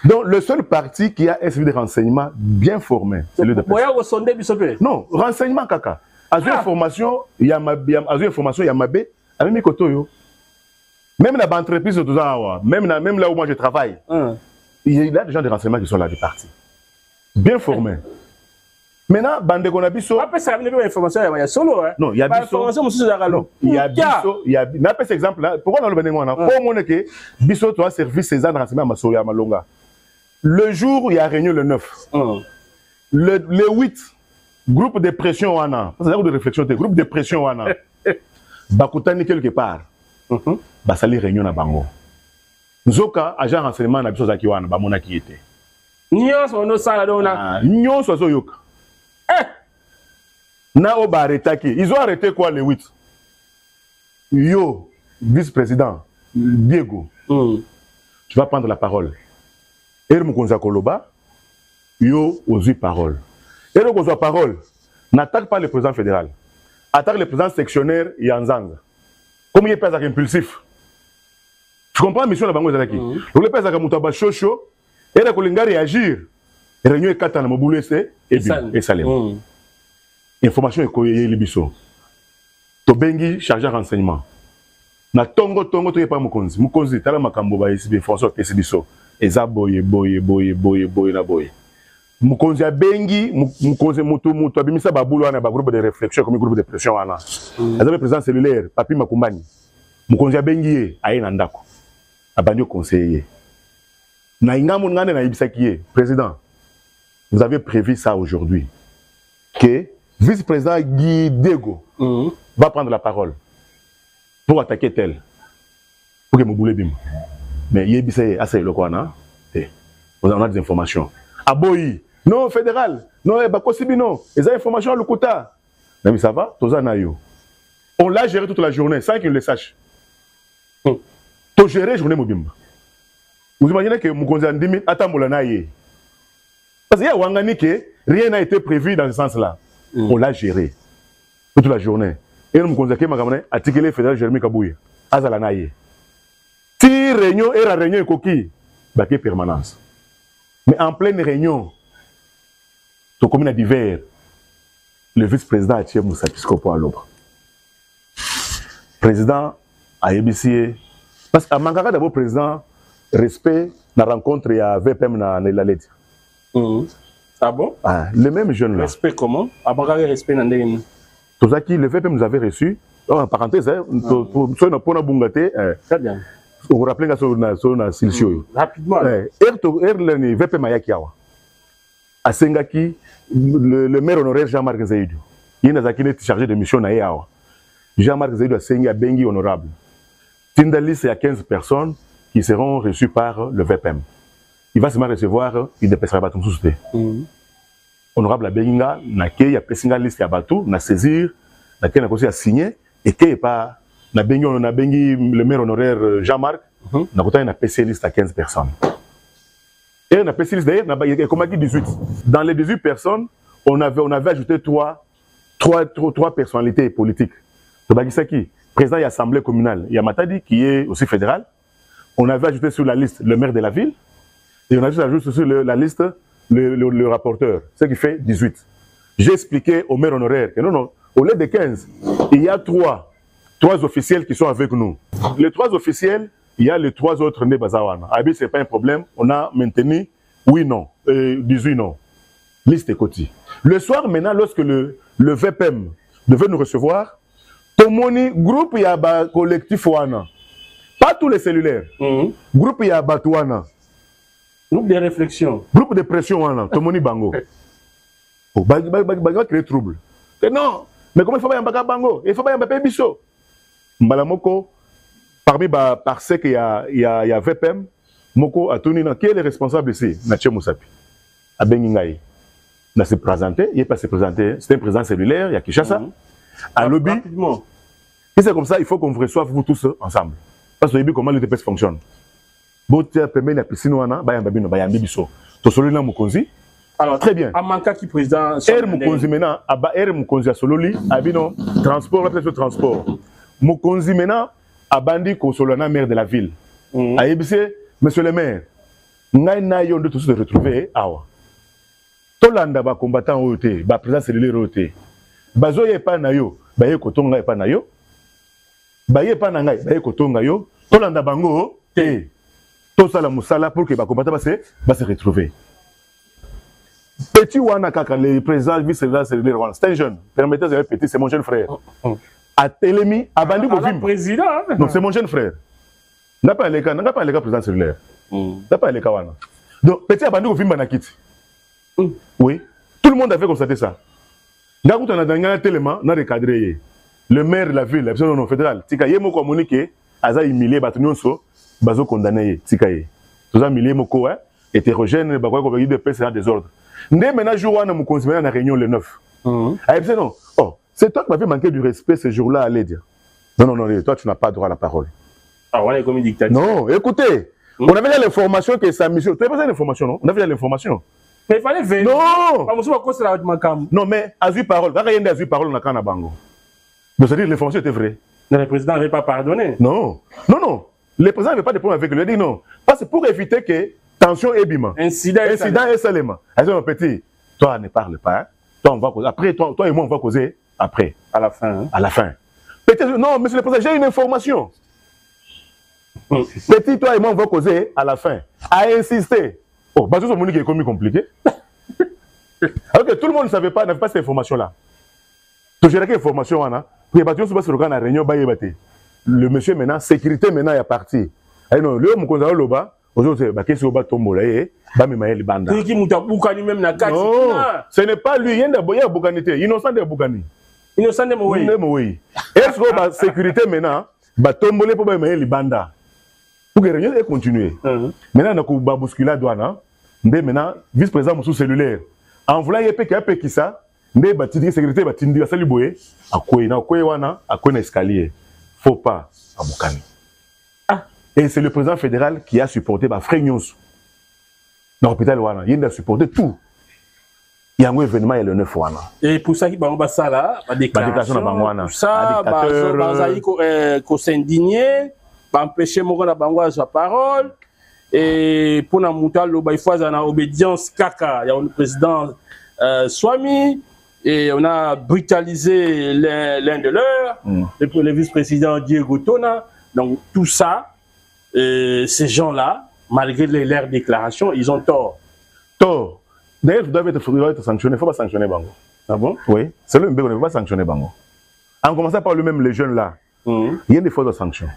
Donc, le seul parti qui a un service de renseignement bien formé, c'est l'UDPS. Non, renseignement kaka. Azure information, il y a information, il y a Mabé, avec mes kotoyo. Même dans l'entreprise, même là où moi je travaille, il y a des gens de renseignement qui sont là, des partis. Bien formés. Maintenant, bande qu'on a biso. Après ça, il y a une information, il y a solo. Non, il y a biso. Il y a biso. Il y a biso. exemple là. Pourquoi on le bénémoine? Pour moi, que biso doit servir ces ans de renseignement à Massoya Malonga. Le jour où il y a réunion le 9, le 8, groupe de pression wana. C'est un groupe de réflexion, groupe de pression wana. Bakutani quelque part. Basali réunion na bango. Nzoka agent renseignement na biso zaki wana ba mona ki était. Nyonso no sala dona. Nyonso zo yoka. Na oba arrêté. Ils ont arrêté quoi le 8? Yo, vice-président Diego. Tu vas prendre la parole. Et Moukonza Koloba, yo osu parole. Et donc osu parole, n'attaque pas le président fédéral. Attaque le président sectionnaire Yanzang. Comme il est pas impulsif. Tu comprends la mission de Bango Zalaki? Donc le président Kamutaba Chocho, et la Kolinga réagir. Et réunion est 4 ans, Moboulé c'est et Salem. Information est coyée Libiso. Tobengi chargé renseignement. Na tongo to yé pas Mukonzi. Mukonzi, tala makambo ba ici, François Kesibiso. Eza boye na boye. Mukonzi a bengi, Mukonzi mutu abimisa babulo wana ba groupe de réflexion comme groupe de pression wana. Azabe président cellulaire, Papi Makumbani. Mukonzi a bengi aye na ndako. Abanyo conseiller. Na ingamu ngane na ibisaki président. Vous avez prévu ça aujourd'hui que vice-président Guy Dego va prendre la parole pour attaquer tel pour que Moboulé bim. Mais il y a assez le quoi, on a des informations. Aboyi, non fédéral, non Bakosibino, les informations à l'Okuta. Mais ça va, on l'a géré toute la journée sans qu'il le sache. Tu gères la journée Mobimba. Vous imaginez que Moukonzi Andimi attend ye. Parce qu'il y a Wangani que rien n'a été prévu dans ce sens-là. On l'a géré toute la journée. Et Moukonzi Magamane a tiqué fédéral Jérémy Kabouye. Azalanaye. Si réunion et la réunion est coquille, baquet permanence. Mais en pleine réunion, ton commune d'hiver, le vice-président a tiré Moussa Piscopo à l'ombre. Président a ébissé. Parce qu'à Mangara d'abord, président, respect, la rencontre, il y a VPM dans la lettre. Ah bon? Le même jeune là. Respect comment? À Mangara, respect dans les. Tout ça qui, le VPM nous avait reçu. En parenthèse, pour ceux qui n'ont pas très bien. Vous vous rappelez que c'est Silcio. Rapidement. Le VP Mayakiawa. À Sengaki, le maire honoraire Jean-Marc Zaïdou. Il est chargé de mission à Yawa. Jean-Marc Zaïdou a Sengi à Bengi honorable. Tindalis, il y a 15 personnes qui seront reçues par le VPM. Il va seulement recevoir une dépassera Batou Souste. Honorable à Benga, il y a Pessinga liste à Batou, na saisir, na aussi à signer, et qu'il n'y a pas. On a le maire honoraire Jean-Marc, on a une spécialiste à 15 personnes. Et on a spécialiste d'ailleurs, comme on dit 18. Dans les 18 personnes, on avait ajouté trois personnalités politiques. Président de l'Assemblée communale, il y a Matadi qui est aussi fédéral. On avait ajouté sur la liste le maire de la ville. Et on a ajouté sur la liste le rapporteur, ce qui fait 18. J'ai expliqué au maire honoraire que non, au lieu de 15, il y a 3 3 officiels qui sont avec nous. Les 3 officiels, il y a les 3 autres nés Bazawana. Abi, ce n'est pas un problème. On a maintenu oui, non, 18 non. Liste est côté. Le soir, maintenant, lorsque le VPM devait nous recevoir, Tomoni, groupe Yaba collectif Wana. Pas tous les cellulaires. Groupe Yaba Wana. Groupe de réflexion. Groupe de pression Wana. Tomoni Bango. Oh, va créer trouble. Et non, mais comment il faut pas y Bango? Il faut pas y avoir Bisso. Mbalamoko, parmi parce qu'il y a VPM, Moko a tenu qui est le responsable ici? Natche Moussapi. A Bengingaï. Il s'est présenté, il n'est pas se présenter. C'est un président cellulaire, il y a Kishasa. À lobby. Et c'est comme ça, il faut qu'on vous reçoive vous tous ensemble. Parce que comment le TPS fonctionne. Alors, très bien. Amanka qui président. Mukonzi maintenant, Mukonzi à Sololi, Abino, transport, transport. Mukonzi maintenant, Abandi Kosolana, maire de la ville. Aïbise, monsieur le maire, n'a yon de tous se retrouver awa. Tolanda ba combattant OT, ba président cellulaire OT. Bazo ye pa na yo, ba ye kotonga ye pa na yo. Ba ye pa na ngai, ba ye kotonga yo. Tolanda bango te. To sala musala pour que ba combattant ba se retrouver. Petit wana kaka le président vice-président cellulaire wana, c'est un jeune. Permettez de petit, c'est mon jeune frère. A Telemi, Abandi Bovim. Président. Non, c'est mon jeune frère. N'a pas les cas président cellulaire. N'a pas les cas wana. Donc petit Abandi Bovim banakiti. Oui, tout le monde avait constaté ça. Quand on a dans un tellement, on a recadré le maire de la ville, la fédérale. Tika yemo communiqué, aza humilié, batunonso, bazo condamné. Tika ye. Tout ça humilié moko hétérogène, bakwa ko de paix c'est un désordre. Ndé maintenant jour on a mon conseiller na réunion le 9. Ah dit non. Oh, c'est toi qui m'avais manqué du respect ce jour-là à dire. Non, toi tu n'as pas droit à la parole. Ah ouais, comme dictateur. Non, écoutez, on avait l'information que sa mission, tu as besoin d'information non? On avait l'information. Mais il fallait vérifier. Non! Non, mais Azu parole. Quand il y a Azu parole, on a qu'un bango. Donc, c'est-à-dire que l'information était vraie. Mais le président n'avait pas pardonné. Non. Le président n'avait pas de problème avec lui. Il a dit non. Parce que pour éviter que tension et bima. Incident et seulement. Elle dit, mon petit, toi, ne parle pas. Toi, on va causer. Après, toi et moi, on va causer après. À la fin. Hein? À la fin. Petit, non, monsieur le président, j'ai une information. Petit, toi et moi, on va causer à la fin. A insister. Oh, bah, tout ce monde qui est commis compliqué. Alors que tout le monde ne savait pas, n'avait pas cette information-là. Donc, j'ai quelle information, on a. Le monsieur maintenant, sécurité maintenant est parti. Non, le monsieur est là-bas. Aujourd'hui, qu'est-ce que vous avez tomber là? Non, ce n'est pas lui. Il y a un Bouganité. Innocent de Bougani. Innocent de Moui. Est-ce que la sécurité maintenant, va tomber pour les banda? Pour que rien continue. Maintenant, on a bousculé la douane. Maintenant, vice-président sous cellulaire. En voulant y aller, qui ça? Ndé batidi sécurité batindi basali boye. Akoye na akoye wana, akoye na escalier. Faut pas à Boukani. Et c'est le président fédéral qui a supporté ma frère Nyonsu. Dans l'hôpital wana, il a supporté tout. Il y a un événement il y a le 9 wana. Et pour ça qui va ça là, la déclaration tout ça, bazaï ko s'indigner, empêcher mon na bango sa parole. Et pour la montale, il faut avoir obédience kaka. Il y a le président Swami et on a brutalisé l'un de leurs, le vice-président Diego Tona. Donc tout ça, ces gens-là, malgré leurs déclarations, ils ont tort. Tort. D'ailleurs, ils doivent être sanctionnés. Il ne faut pas sanctionner Bango. Ah bon? Oui. C'est le même, il ne faut pas sanctionner Bango. En commençant par lui-même, les jeunes là, il y a des fautes de sanctions.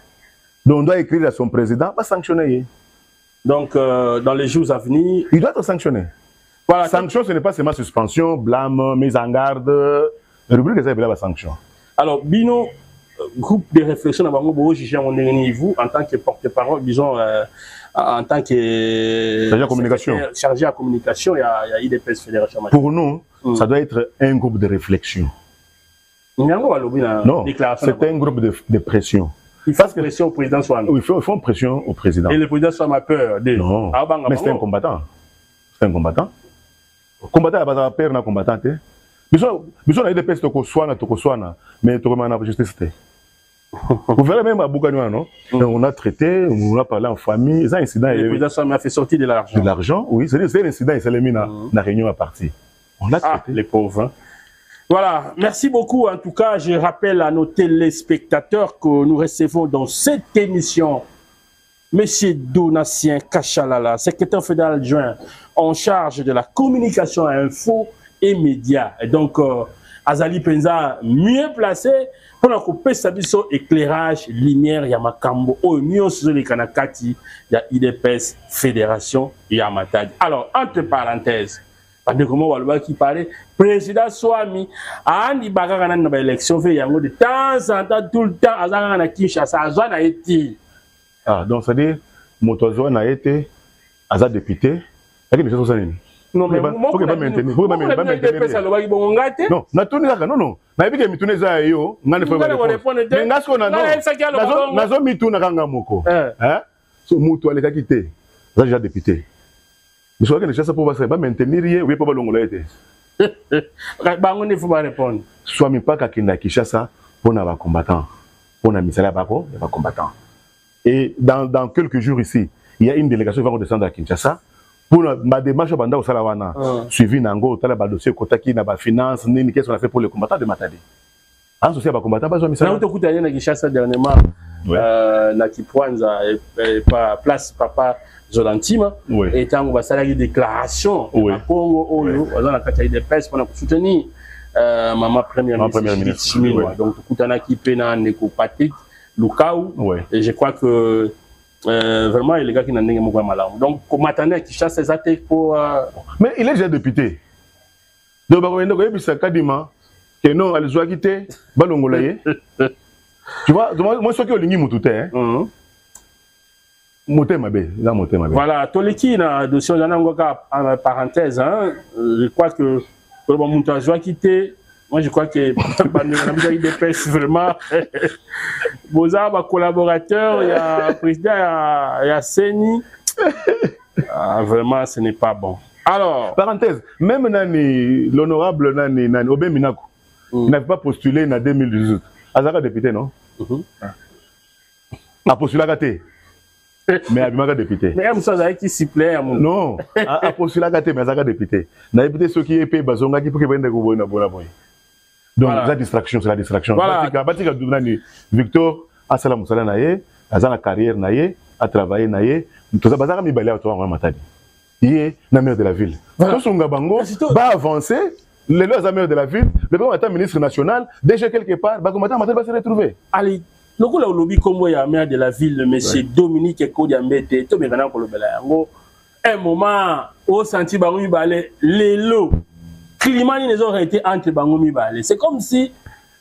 Donc on doit écrire à son président, pas sanctionner. Donc, dans les jours à venir, il doit être sanctionné. Voilà. Sanction, ce n'est pas seulement suspension, blâme, mise en garde. Rubrique que ça la sanction. Alors, Bino, groupe de réflexion à Bango, vous, en tant que porte-parole, disons, en tant que chargé à communication, il y a IDPS Fédération. Pour nous, ça doit être un groupe de réflexion. Non, c'est un groupe de pression. Il faut pression au président Swami. Oui, il faut pression au président. Et le président Swami a peur de... Non, mais c'est un combattant. C'est un combattant. Combattant, il n'y a pas peur d'un combattant. Bisous, a des pestes toko swana, mais toko mana justice. Vous verrez même à Bouganoua, non? On a traité, on a parlé en famille. Les incidents. Le président Swami a fait sortir de l'argent. De l'argent, oui. C'est l'incident, il s'est mis dans la réunion à partir. On a traité. Les pauvres. Voilà, merci beaucoup. En tout cas, je rappelle à nos téléspectateurs que nous recevons dans cette émission Monsieur Donatien Kachalala, secrétaire fédéral adjoint en charge de la communication à info et médias. Et donc, Azali Penza mieux placé pour la couper sa biso éclairage, lumière, Yamakambo, Ounion sur les Kanakati, il y a IDPS, Fédération Yamatadi. Alors, entre parenthèses, comment Walba qui parlait, président Swami, Andi Bagana dans l'élection, fait yango de temps en temps, tout le temps, Azana na Kinshasa, Azana a été. Ah, donc ça dit, Motozoan a été, Azad député, il y a des choses comme ça. Non, mais faut que pas maintenir. Faut que pas maintenir. Non, na tuni kaka non. Na ebike mitune za yo, ngane faut répondre. Mais ngasko na non. Nazo mituna kanga moko. Hein? So mutu aleka kité. Ça déjà député. Mais soit que ne cherche pas maintenir rien, oui pas longola été. Bango ne faut pas répondre. Soit mi pas kakina Kinshasa pour na ba combattant. Pour na misala bako, ya ba combattant. Et dans quelques jours ici, il y a une délégation qui va redescendre à Kinshasa. Pour ma démarche, au Salawana, suivi Nango, Tala dossier Kotaki, Naba Finance, qu'est-ce qu'on a fait pour les combattants de Matadi. En social, les combattants, pas besoin de tout à Kinshasa dernièrement, Naki Pwanza, place Papa Zolantima, et tant qu'on va saluer des déclarations, Congo, on a fait des presse pour soutenir Maman Première ministre. Donc, tout à qui pena Neko Patrick, Lukaou, et je crois que. Vraiment, il y a des gars qui n'ont pas mal. Donc, comme attendait qui chasse ses attaques pour. Mais il est déjà député. Donc, il y a Kadima, que non, elle soit quittée, Balongolaye. Tu vois, moi, ce qui est au ligne, Moutouté. Moté Mabé, là, Moté Mabé. Voilà, Toliki, dans le dossier, en parenthèse, je crois que le Moutou a soit quitté. Moi, je crois que il dépêche vraiment. Boza, collaborateur, il y a président, il y a Seni. Vraiment, ce n'est pas bon. Alors. Parenthèse, même l'honorable Obé Minakou, il n'avait pas postulé en 2018. Azaka député, non? A postulé à Gaté. Mais Abimaka député. Mais comme ça, vous avez qui s'y plaît. Non, a postulé à Gaté, mais Azaka député. N'a député ceux qui est payé, Bazonga qui peut que donc, la distraction, c'est la distraction. Voilà. Victor, a salam naye, a la carrière naye, a travaillé naye, tout ça, bazar mi balé à toi en matadi. Il est la maire de la ville. Tout son gabango va avancer, les lois maire de la ville, le premier ministre national, déjà quelque part, Bagomata va se retrouver. Allez, le coup là au lobby comme il y a maire de la ville, monsieur Dominique Ekodiambete, tout le monde ko un moment, au senti Bagomi balé, les lots. Climat les aurait été entre Bangomi Balé. C'est comme si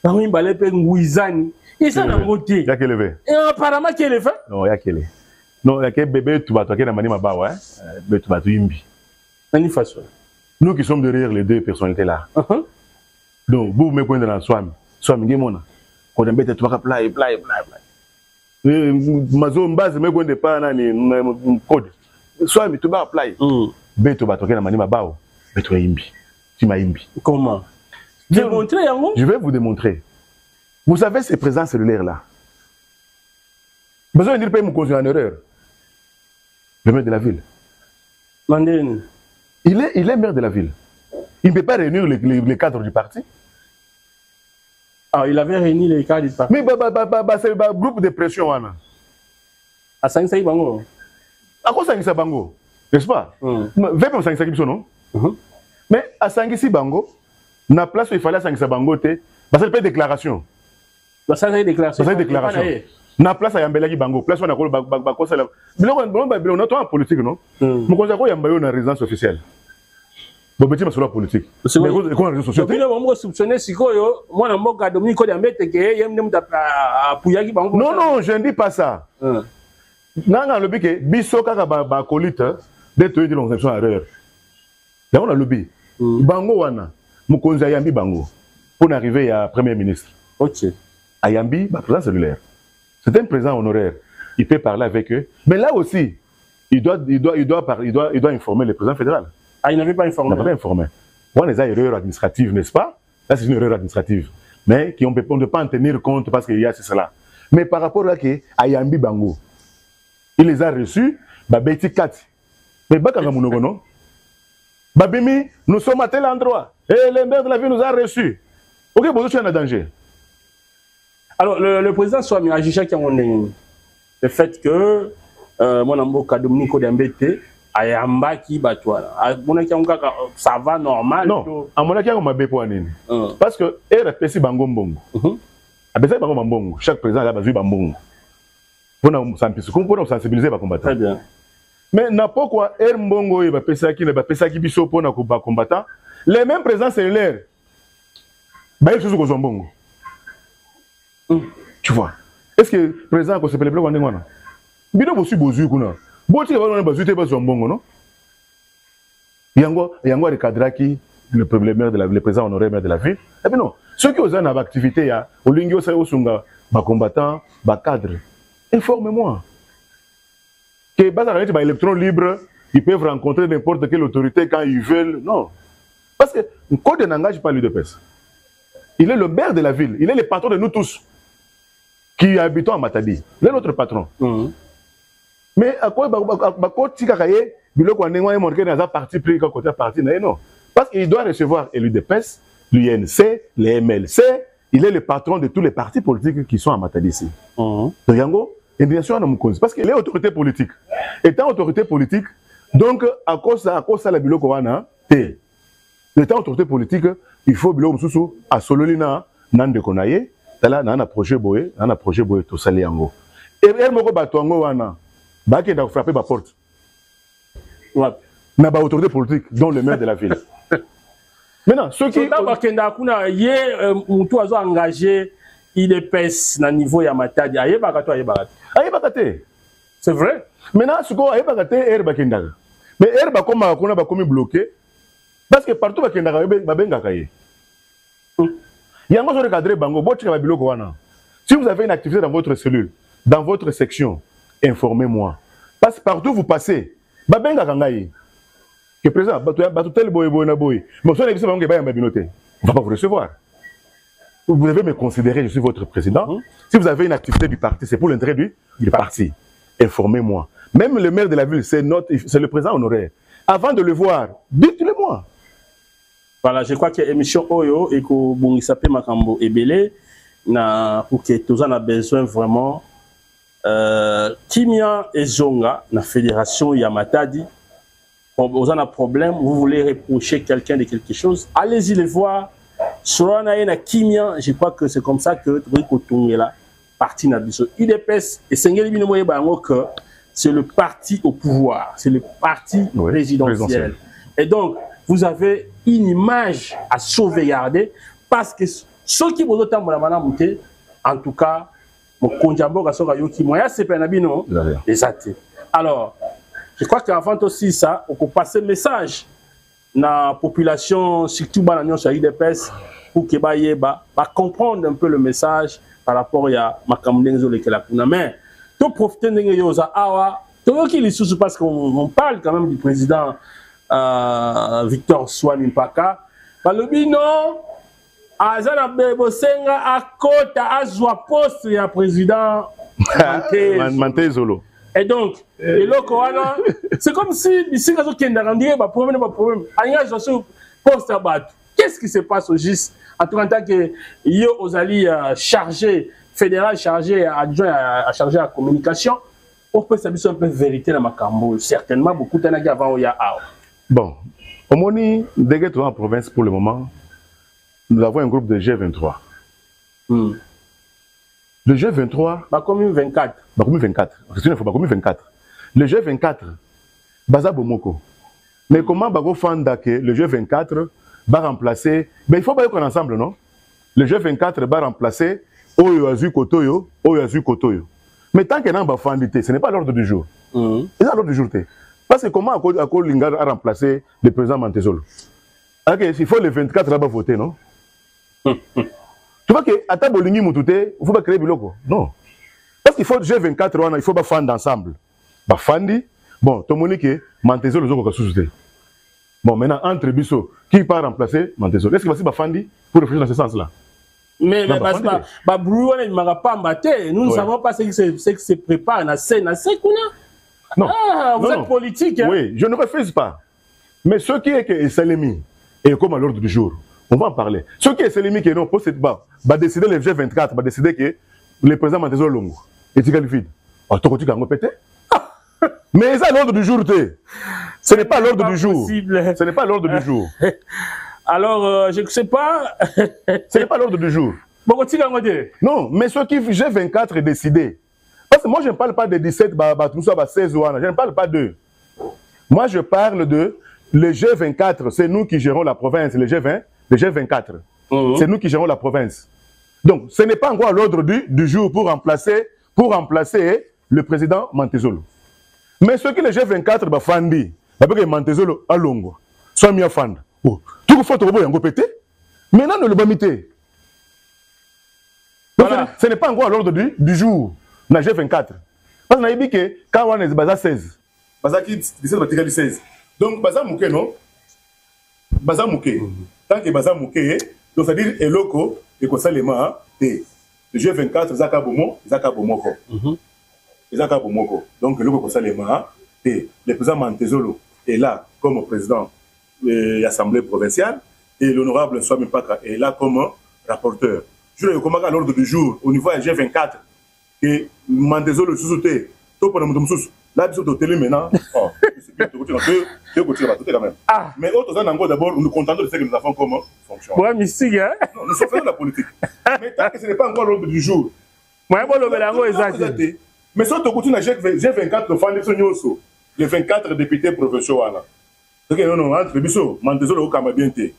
Bangomi Balé peut Ngouizani. Et ça n'a pas été. Il y a qu'elle est. Et apparemment qu'elle est fait. Non, il y a qu'elle est. Non, il y a qu'elle bébé, tu vas toquer dans Manima Bawa. Mais tu vas tout imbi. Nani façon. Nous qui sommes derrière les deux personnalités là. Donc, vous me pointez dans le Swami. Swami, dis-moi. Quand on met tu vas play. Mazo Mbaze me pointe pas dans le code. Swami, tu vas play. Mais tu vas toquer dans Manima Bawa. Mais tu vas imbi. Comment? Je vais vous démontrer. Vous savez ces présents cellulaires là. Besoin de dire pas mon conduit en erreur. Le maire de la ville. Mandine. Il est maire de la ville. Il ne peut pas réunir les cadres du parti. Ah, il avait réuni les cadres du parti. Mais c'est un groupe de pression. À 5 Bango. À quoi 5 Bango? N'est-ce pas? 20 5 non? Mais à Sangisi Bango, na place où il fallait Sangisa Bango, parce que c'est déclaration. Ça c'est déclaration. Ça c'est déclaration. Na place à Yambelaki Bango, place où on a collé Bako Salam. Mais on a en politique, non? Nous considérons Yambayo une résidence officielle. Bon, petit sur la politique. Mais quoi les réseaux sociaux? Moi soupçonné si quoi moi na mboka Dominique Kodiambete que yem nem à Puyaki Bango. Non, je ne dis pas ça. Nanga le bique biso kaka ba colite d'être dans l'exception erreur. Là on a le bi. Bango wana mukonzi ayambi bango pour arriver à premier ministre. OK. Ayambi président cellulaire. C'est un président honoraire. Il peut parler avec eux, mais là aussi il doit informer le président fédéral. Ah, il n'avait pas informé. Il n'avait pas informé. On a des erreurs administratives, n'est-ce pas? Là c'est une erreur administrative, mais on ne peut pas en tenir compte parce qu'il y a cela. Mais par rapport à qui Ayambi bango, il les a reçus, Beti Kati. Mais Bakanga Munogo non? Babimi, nous sommes à tel endroit. Et le maire de la ville nous a reçus. Ok, bon, je suis en danger. Alors, le président Swami a jugé le fait que mon amboka Dominique Odembete ayamba qui batouana. Ça va normal. Non, à mon avis, on m'a bépoané. Parce que elle a pesi bango mbongo. A besoin bango mbongo. Chaque président a besoin bango. Pour nous sensibiliser les combattants. Très bien. Mais n'importe quoi, elle mbongo il va pesa qui biso pour nos combattants. Les mêmes présidents cellulaires. Bah ils sont au Zombongo. Tu vois. Est-ce que le président ko se pele bloko ndengwana? Bino bosu bozu kuna. Boti ka bana bazute ba Zombongo non? Yango recadraki le maire de le président honoré maire de la ville. Et puis non, ceux qui ont une activité ya olingio sa osunga ba combattants, ba cadre. Informez-moi. Que bas ba électrons libres, ils peuvent rencontrer n'importe quelle autorité quand ils veulent. Non. Parce que le code n'engage pas l'UDPS. Il est le maire de la ville, il est le patron de nous tous qui habitons à Matadi. Il est notre patron. Mais à quoi parti pris côté parti non. Parce qu'il doit recevoir l'UDPS, l'UNC, les MLC, il est le patron de tous les partis politiques qui sont à Matadi ici. Et bien sûr, parce qu'il est autorité politique. Étant autorité politique, donc à cause de la bilo Kowana, étant autorité politique, il faut bilo mususu à Sololina nande konaye, tala na projet boye to sali yango. Et elle moko batongo wana, ba ki da frapper ba porte. Ouais. Na ba autorité politique dont le maire de la ville. Maintenant, ceux qui bakenda kuna ye mutu azo engagé IDPS na niveau ya Matadi, ayebaka to ayebaka. Ayebaka te. C'est vrai. Maintenant, ce qu'on ayebaka te er bakenda. Mais er ba koma kuna ba komi bloqué. Parce que partout bakenda ba bengaka ye. Yango so recadrer bango botika ba biloko wana. Si vous avez une activité dans votre cellule, dans votre section, informez-moi. Parce que partout vous passez, ba bengaka ngai. Que président, batu tel boy na boy. Mais so na bisa bango ba yamba binoté. On va pas vous recevoir. Vous devez me considérer, je suis votre président. Si vous avez une activité du parti, c'est pour l'intérêt du parti. Informez-moi. Même le maire de la ville, c'est le président honoraire. Avant de le voir, dites-le-moi. Voilà, je crois que l'émission Oyo et que Bongisape Makambo est belé, pour que tous en a besoin vraiment. Kimia et Zonga, la fédération Yamatadi, vous en a problème, vous voulez reprocher quelqu'un de quelque chose, allez-y les voir. Sur na Kimia, je crois que c'est comme ça que la parti Nabiso IDPS et Sengeli Binomoye Bango que c'est le parti au pouvoir, c'est le parti présidentiel. Et donc, vous avez une image à sauvegarder parce que ceux qui vous ont en tout cas, mon conjambo qui moya c'est penabino les athées. Alors, je crois qu'avant aussi ça, on peut passer message na population surtout dans l'Union sur IDPS pour que ba comprendre un peu le message par rapport à makamdenzo lekela kuna mais to profiter ndenge yoza awa to ki li sous parce qu'on parle quand même du président Victor Swami Mpaka balobi non azana bebosenga akota azwa poste ya président Mantezolo. Et donc, c'est comme si ici, quand on a problème, qu'est-ce qui se passe au GIS en tant que yo Ozali chargé, fédéral chargé, adjoint à chargé à la communication, on peut savoir un peu de vérité dans Makambo. Certainement, beaucoup de gens avant Oya. Bon, au Moni, dès que tu es en province pour le moment, nous avons un groupe de G23. Le G23. Bah, commune 24. Bah, commune 24. Il faut pas commune 24. Le G24, Baza Bomoko. Mais comment Bago Fanda que le G24 va remplacer. Ben, il faut pas qu'on ensemble, non? Le G24 va remplacer Oyo Azu Kotoyo, Oyo Azu Kotoyo. Mais tant qu'il y a un Fandité, ce n'est pas l'ordre du jour. C'est l'ordre du jour. Parce que comment Akol Lingar a remplacé le président Mantezolo? Il faut le 24 là-bas voter, non? Tu vois que à ta bolingi mutute, il faut pas créer biloko. Non. Parce qu'il faut G24 il faut pas fand ensemble. Ba fandi. Bon, tout le monde que Mantezolo zo ko sous-souté. Bon, maintenant entre biso, qui va remplacer Mantezolo? Est-ce qu'il va se fandi pour réfléchir dans ce sens-là? Mais parce que ba brouane il m'a pas embatté. Nous ne savons pas ce qui se prépare na scène kuna. Non. Ah, vous êtes politique hein? Oui, je ne refuse pas. Mais ce qui est que Salemi est comme à l'ordre du jour. On va en parler. Ce qui est Selimi qui est non, pour cette barre, va décider le G24, va décider que le président Mantezo Longo est vide. Mais ça, l'ordre du jour, ce n'est pas l'ordre du jour. Ce n'est pas l'ordre du jour. Alors, je ne sais pas. Ce n'est pas l'ordre du jour. Non, mais ce qui G24 est décidé. Parce que moi, je ne parle pas de 17, 16 ou je ne parle pas d'eux. Moi, je parle de le G24, c'est nous qui gérons la province, le G20, le G24. C'est nous qui gérons la province. Donc, ce n'est pas encore l'ordre du jour pour remplacer le président Mantezolo. Mais ce que le G24 va faire, c'est Mantezolo à Longo, soit mis à faire. Tout le faut que pété. Maintenant, nous le bamité. Voilà. Ce n'est pas encore l'ordre du jour, na G24. Parce qu'on a dit que quand on est basé 16, basé 17, 16. Donc, basé mouké, non? Basé mouké. Tant que basé mouké, donc c'est-à-dire et loco et que ça les mains, le G24, Zaka Bomo, Zaka Bomoko. Zaka Bomoko. Donc, le loco que ça les mains, le président Mantezolo est là comme président de l'Assemblée provinciale et l'honorable Swami Paka est là comme rapporteur. Je le recommande à l'ordre du jour au niveau du G24 que Mantezolo sous-sauté, tout pour nous sous. Là, nous sommes au télé maintenant. Mais autres d'abord, nous nous contentons de ce que nous avons comme fonction. Ouais, mystique, hein? Non, nous sommes faisant la politique. Mais tant que ce n'est pas encore l'ordre du jour. Moi, je mais si on continue à G24, les 24 députés provinciaux. Non, non, entre Bissot, Mantezolo au Kamabienté.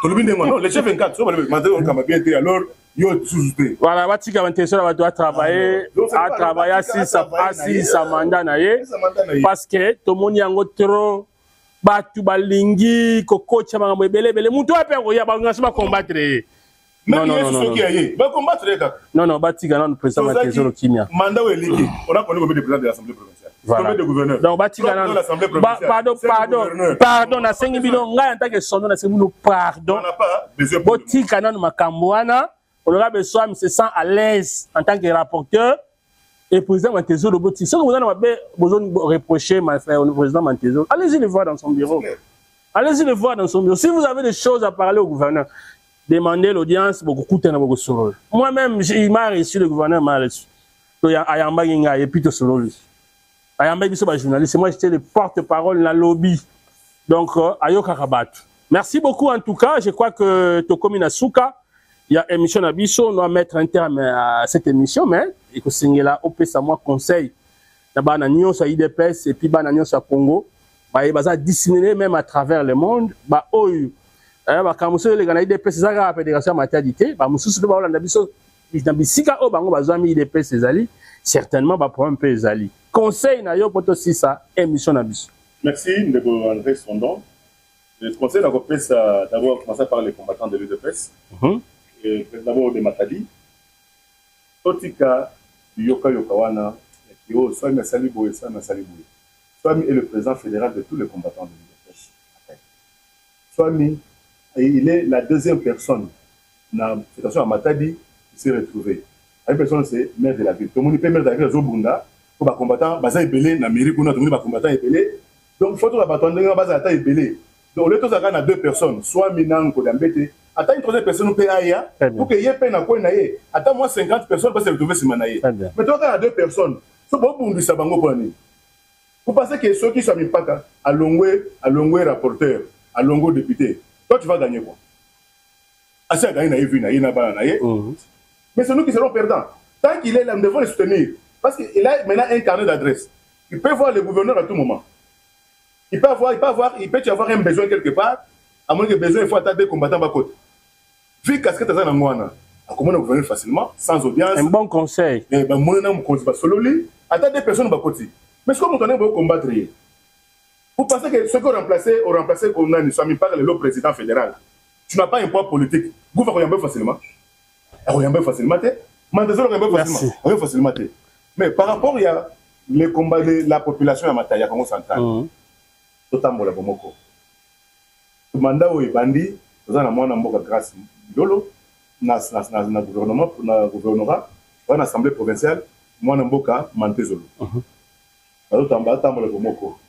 Non, les chefs 24, Mantezolo au Kamabienté, alors, voilà, Mantezolo doit travailler, à travailler à 6 mandats, parce que tout le monde y a trop. Batu balingi koko chama mbele mutu ape ko ya ba combattre. Non Batiga non président Mantezolo Kimia. Mandat est lié. On a connu le président de l'Assemblée provinciale. Voilà. De gouverneur. Donc Batiga non. Pardon, na sengi bino nga en tant que son na sengi bino pardon. On n'a pas besoin. Botika non makambwana, on aura besoin de se sent à l'aise en tant que rapporteur. Et président Mantezolo Boti, si vous avez besoin de reprocher au président Mantezolo, allez-y le voir dans son bureau. Allez-y le voir dans son bureau. Si vous avez des choses à parler au gouverneur, demandez l'audience, moi-même, il m'a reçu, le gouverneur m'a reçu. Ayamba Ginga et puis tout solo lui. Ayamba Ginga, journaliste, moi j'étais le porte-parole de la lobby. Donc, Ayoka Rabat. Merci beaucoup en tout cas. Je crois que Tokomi Nasuka, il y a émission Abisso, on doit mettre un terme à cette émission, mais il faut signer là, au PSA, moi, conseil. D'abord, on a Nyon sur IDPS et puis on a Nyon sur Congo. Il va disséminer même à travers le monde. Quand monsieur les gars IDPS, c'est ça la fédération maternité. Monsieur se doit la Abisso, il y a Bissika, oh, bango bazami IDPS, c'est Ali. Certainement, pour un peu les Ali. Conseil, na yo, pour aussi ça, émission Abisso. Merci, Ndeko André Sondon. Le conseil d'abord commencer par les combattants de l'UDPS. D'abord de Matadi. Totika Yoka Yokawana, Swami Saliboui, Swami Saliboui. Swami est le président fédéral de tous les combattants de l'UDPS. Swami, il est la deuxième personne dans la fédération à Matadi qui s'est retrouvée. La personne, c'est maire de la ville. Tout le monde est maire de la ville à Zobunda. Pour les combattants, Baza est belé, dans Méricou, tout le monde est combattant est belé. Donc, il faut que les combattants Baza est belé. Donc, le temps, il y a deux personnes, Swami Nanko Dambete. Attends une troisième personne pour que y ait peine à quoi naïe. Attends moi 50 personnes pour se retrouver sur Manaïe. Mais toi, quand il y a deux personnes, c'est bon pour nous sabango pour nous. Vous pensez que ceux qui sont mis pas à Longwe rapporteur, à Longo député, toi tu vas gagner quoi? Assez à gagner naïe vu naïe na bana naïe. Mais c'est nous qui serons perdants. Tant qu'il est là, nous devons le soutenir. Parce qu'il a maintenant un carnet d'adresse. Il peut voir le gouverneur à tout moment. Il peut y avoir un besoin quelque part. À moins que besoin, il faut attendre des combattants à côté. Vu qu'à ce que tu as dans Mouana, à comment on peut facilement, sans audience. Un bon conseil. Et ben, moi, on continue solo lui, attendre des personnes à côté. Mais ce qu'on entend, on va combattre. Vous pensez que ceux qui ont remplacé qu'on a, ne soit pas le président fédéral. Tu n'as pas un poids politique. Vous pouvez regarder facilement. Regarder facilement. Mantezolo regarder facilement. Mais par rapport à les combats de la population à Mataya, Congo central, totalement la bomoko. Le mandat où il bandit, nous avons un grâce Dolo, na gouvernement, na gouvernorat, dans l'Assemblée provinciale, moi un boka Mantezolo. Alors tambo le bomoko.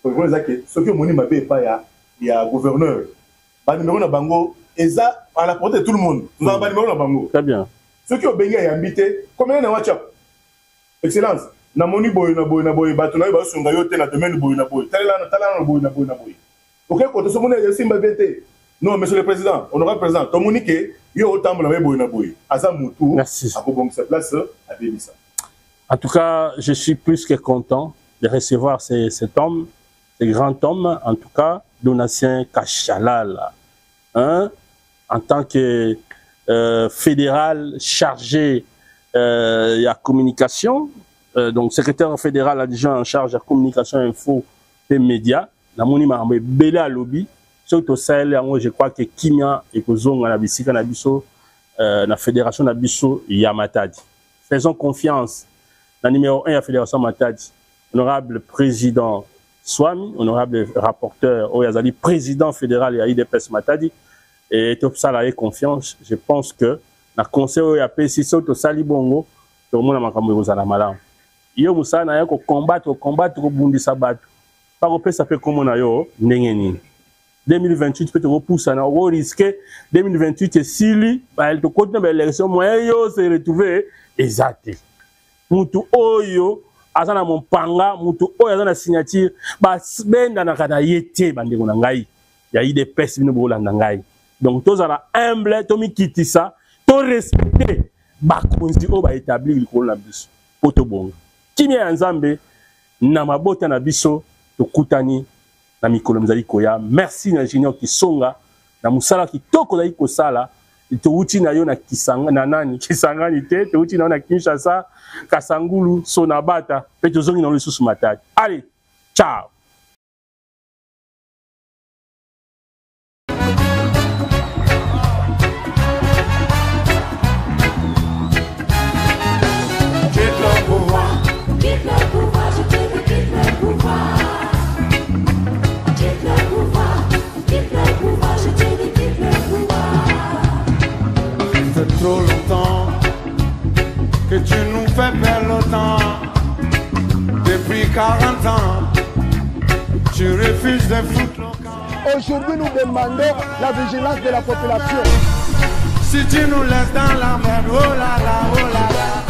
Pour vous dire que ce que moni mabé pas il y a gouverneur. Ba numéro na bango et ça à la portée de tout le monde. Nous avons numéro dans Bango. Très bien. Ceux qui ont béni et habité, combien de WhatsApp? Excellence. Namoni boy na boy batona ba sunga yo te na domaine boy na boy. Tala boy na boy. OK, quand ce monde est simba bete. Non, monsieur le président, honorable président, Tomonike, yo autant la boy na boy. Asa mutu. Merci. A bon sa place à Bélissa. En tout cas, je suis plus que content de recevoir cet homme, ce grand homme, en tout cas, Donatien Kachalal, hein, en tant que fédéral chargé de la communication, donc secrétaire fédéral adjoint en charge de la communication, info et médias. Na moni ma belé à lobby, surtout Sahel, je crois que Kimia et Kozonga na bisika na biso, la fédération na biso Yamatadi. Faisons confiance. La numéro 1 de la fédération Matadi, honorable président Swami, honorable rapporteur Oyazali, président fédéral et IDPS Matadi, et tout ça là confiance. Je pense que la conseil OYAP, si c'est au Sali Bongo, tout le monde a makambo yozala malam. Yo musa na yako combattre bundi sabatu. Par rapport ça fait comme on a yo ndengeni. 2028 peut te repousser na au risquer 2028 et si elle te continue l'élection moyen yo se retrouver exact. Mutu oyo azana mompanga mutu oyo azana signature ba benda na kada yete bandeko na ngai ya IDPS bino bolanda ngai. Donc tous ala humble to mi kitisa to respecter ba konzi o ba établir likolo na biso poto bongo. Kimia nzambe na mabota na biso to kutani na mikolo mzali koya. Merci na ingénieur Kisonga na musala kitoko zali kosala. To uti na yo na Kisanga na nani Kisangani te to uti na Kinshasa Kasangulu Sonabata pe to zongi na le sous Matadi. Allez, ciao. Trop longtemps que tu nous fais perdre le temps. Depuis 40 ans, tu refuses de foutre le camp. Aujourd'hui, nous demandons la vigilance de la population. Si tu nous laisses dans la merde, oh là là,